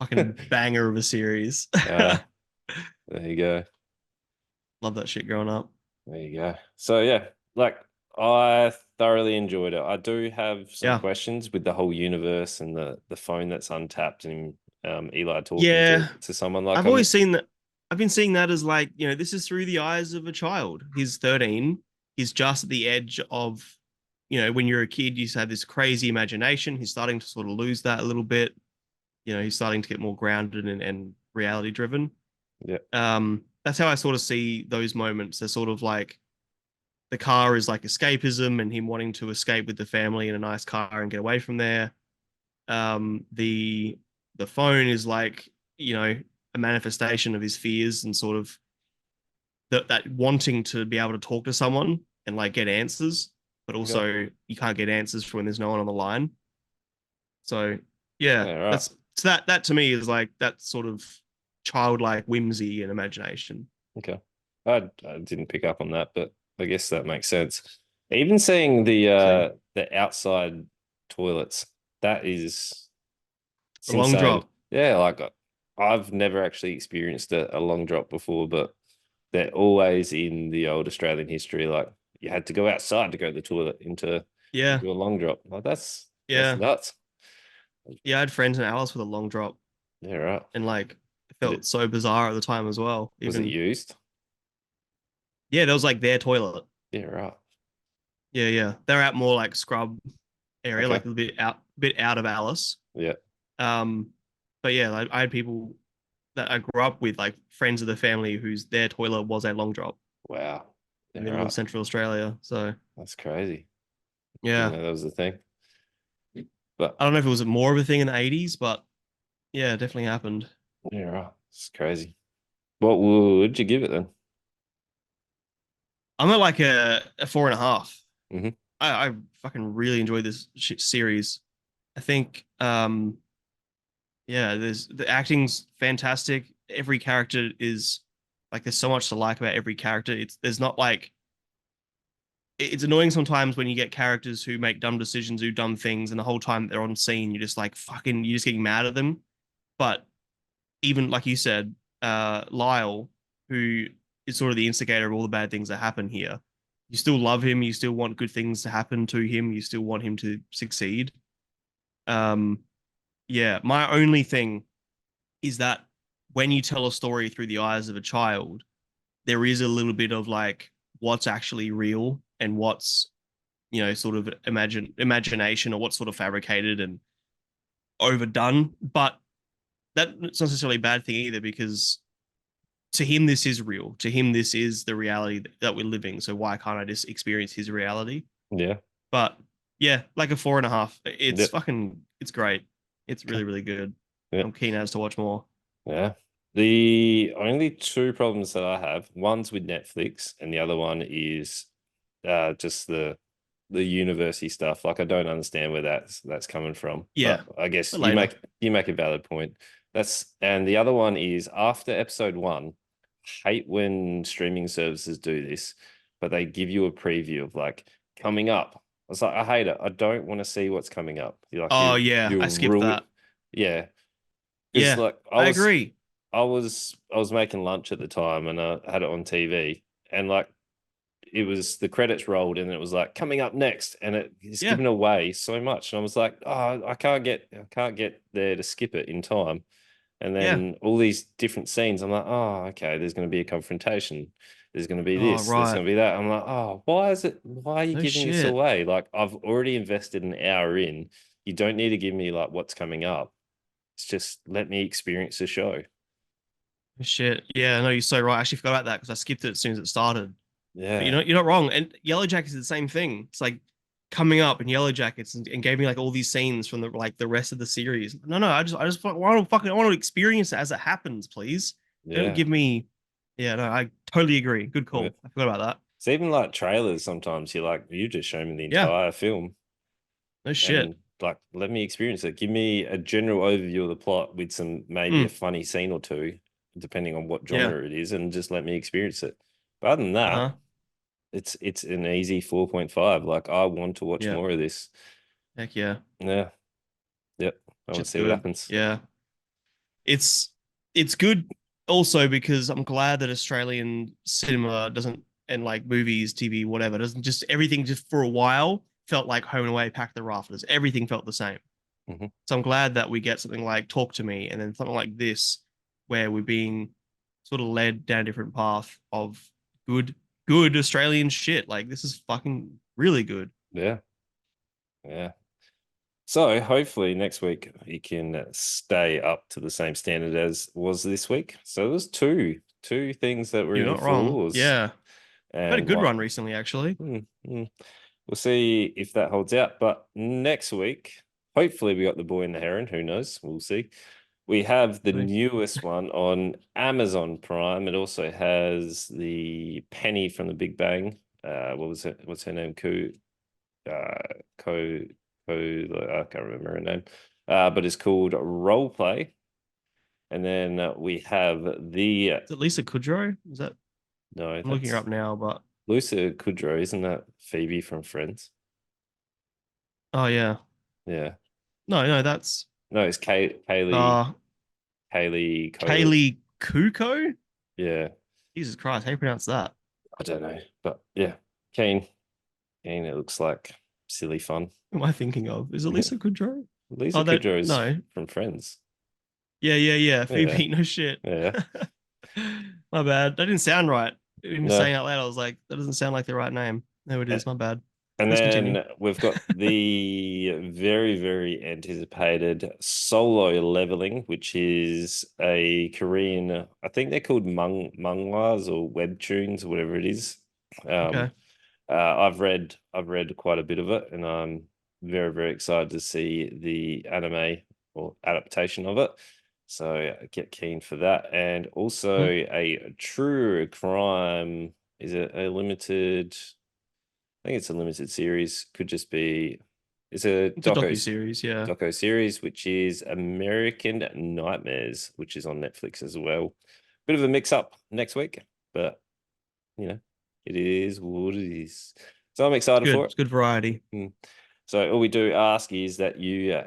Fucking banger of a series. Uh, there you go. Love that shit growing up. There you go. So yeah, like I thoroughly enjoyed it. I do have some Yeah. questions with the whole universe and the phone that's untapped and Eli talking Yeah. to someone like I've I'm always seen that. I've been seeing that as like, this is through the eyes of a child. He's 13. He's just at the edge of, when you're a kid, you have this crazy imagination. He's starting to sort of lose that a little bit. He's starting to get more grounded and reality driven. yeah, That's how I sort of see those moments. They're sort of like the car is like escapism and him wanting to escape with the family in a nice car and get away from there. The phone is like, a manifestation of his fears and sort of that wanting to be able to talk to someone and like get answers, but okay. also you can't get answers when there's no one on the line. So yeah, Yeah, right. that to me is like that sort of childlike whimsy and imagination. Okay. I didn't pick up on that, but I guess that makes sense. Even seeing See, the outside toilets, that is it's a long insane. drop. Yeah, like I've never actually experienced a long drop before, but they're always in the old Australian history. Like you had to go outside to go to the toilet Yeah, into a long drop. Like that's yeah, nuts. yeah. I had friends in Alice with a long drop, Yeah, right. and like it Did felt it so bizarre at the time as well. was it Even used? yeah, that was like their toilet. Yeah, right. Yeah, yeah. They're out more like scrub area, Okay. like a bit out of Alice. Yeah. Um, but yeah, like, I had people that I grew up with, like friends of the family, whose their toilet was a long drop Wow. in the Yeah, middle of right. Central Australia. So That's crazy. Didn't yeah, know that was a thing. But I don't know if it was more of a thing in the 80s, but yeah, it definitely happened. yeah, right. It's crazy. What would you give it then? I'm at like a 4.5. Hmm. I fucking really enjoyed this series. I think yeah, there's the acting's fantastic. Every character is like there's so much to like about every character. There's not like it's annoying sometimes when you get characters who make dumb decisions, who dumb things, and the whole time they're on scene, you're just like fucking you're just getting mad at them. But even like you said, Lyle, who is sort of the instigator of all the bad things that happen here, you still love him, you still want good things to happen to him, you still want him to succeed. Um, yeah, my only thing is that when you tell a story through the eyes of a child, there is a little bit of like what's actually real and what's sort of imagination or what's sort of fabricated and overdone. But that's not necessarily a bad thing either because to him this is real. To him this is the reality that we're living. So why can't I just experience his reality? Yeah. But yeah, like a 4.5. It's Yep. fucking it's great. It's Okay. really, really good. Yeah. I'm keen as to watch more. Yeah. The only two problems that I have, one's with Netflix, and the other one is just the university stuff. Like I don't understand where that's coming from. Yeah. But I guess But later. you make a valid point. And the other one is after episode one, I hate when streaming services do this, but they give you a preview of like coming up. I was like, I hate it. I don't want to see what's coming up. You're like Oh yeah, I you skipped ruin that. yeah. Because Yeah, like I agree. I was making lunch at the time and I had it on TV and like it was the credits rolled and it was like coming up next, and it's Yeah. given away so much. And I was like, oh, I can't get there to skip it in time. And Yeah. then all these different scenes, I'm like, oh, okay, there's going to be a confrontation. There's going to be Oh, this, there's right. going to be that. I'm like, oh, why are you No giving this shit. away? Like, I've already invested an hour in. You don't need to give me like what's coming up. It's just let me experience the show. No shit. Yeah, no, you're so right. I actually forgot about that because I skipped it as soon as it started. But Yeah, you're not wrong. And Yellow Jackets is the same thing. It's like coming up in Yellow Jackets and gave me like all these scenes from the rest of the series. No, no, I just want to experience it as it happens, please. Don't yeah. give me. Yeah, no, I totally agree. Good Yeah. call. I forgot about that. It's even like trailers sometimes you're like, you just show me the Yeah, entire film no shit. and like let me experience it. Give me a general overview of the plot with some maybe a Mm, funny scene or two, depending on what yeah. genre it is, and just let me experience it. But other than that, Uh-huh. it's an easy 4.5. Like I want to watch Yeah. more of this. Heck yeah. Yeah. Yep. I want to Shit's see what good. happens. Yeah. it's it's good also because I'm glad that Australian cinema doesn't and like movies, TV, whatever, doesn't just everything just for a while felt like Home and Away, Pack the Rafters. Everything felt the same. Mhm. So I'm glad that we get something like Talk to Me and then something like this where we're being sort of led down a different path of good, good Australian shit. Like this is fucking really good. Yeah. Yeah. So hopefully next week he can stay up to the same standard as was this week. So there's two things that were You're in the not wrong. floors, Yeah. We've had a and good what run recently, actually. we'll see if that holds out. But next week, hopefully we got the boy and the heron. Who knows? We'll see. We have the newest one on Amazon Prime. It also has the Penny from the Big Bang. What was it? What's her name? Uh, Co, I can't remember her name. But it's called Role Play. And then we have the Is it Lisa Kudrow? Is that no, I'm looking her that's up now, but Lucy Kudrow, isn't that Phoebe from Friends? oh yeah. Yeah. No, no, that's No, it's uh Kaylee Co. Kaylee Kuko. Yeah. Jesus Christ, how do you pronounce that? I don't know. But yeah. Keen. Keen, it looks like silly fun. Who am I thinking of? Is it Lisa Kudrow? Lisa Oh, that Kudrow's no. from Friends. Yeah, yeah, yeah. Yeah. Phoebe, no shit. Yeah. My bad. That didn't sound right. Even No. saying out loud, I was like, that doesn't sound like the right name. No, it is. My bad. And Please continue. then we've got the very, very anticipated solo leveling, which is a Korean, I think they're called manhwas or webtoons, whatever it is. Um, Okay. I've read quite a bit of it, and I'm very, very excited to see the anime or adaptation of it. So get keen for that. And also Hmm. a true crime, is it a limited? I think it's a limited series. Could just be it's a It's a docu-series, yeah. doco series, which is American Nightmares, which is on Netflix as well. Bit of a mix up next week, but you know, it is what it is. So I'm It's excited good. for it. It's good variety. Mm. So all we do ask is that you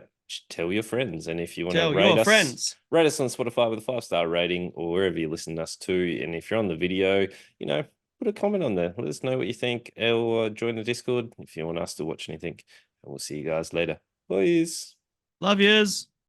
tell your friends, and if you want to Tell your friends. rate us on Spotify with a 5-star rating or wherever you listen to us to. And if you're on the video, you know, put a comment on there. Let us know what you think, or join the Discord if you want us to watch anything. And we'll see you guys later. Please. Love yous.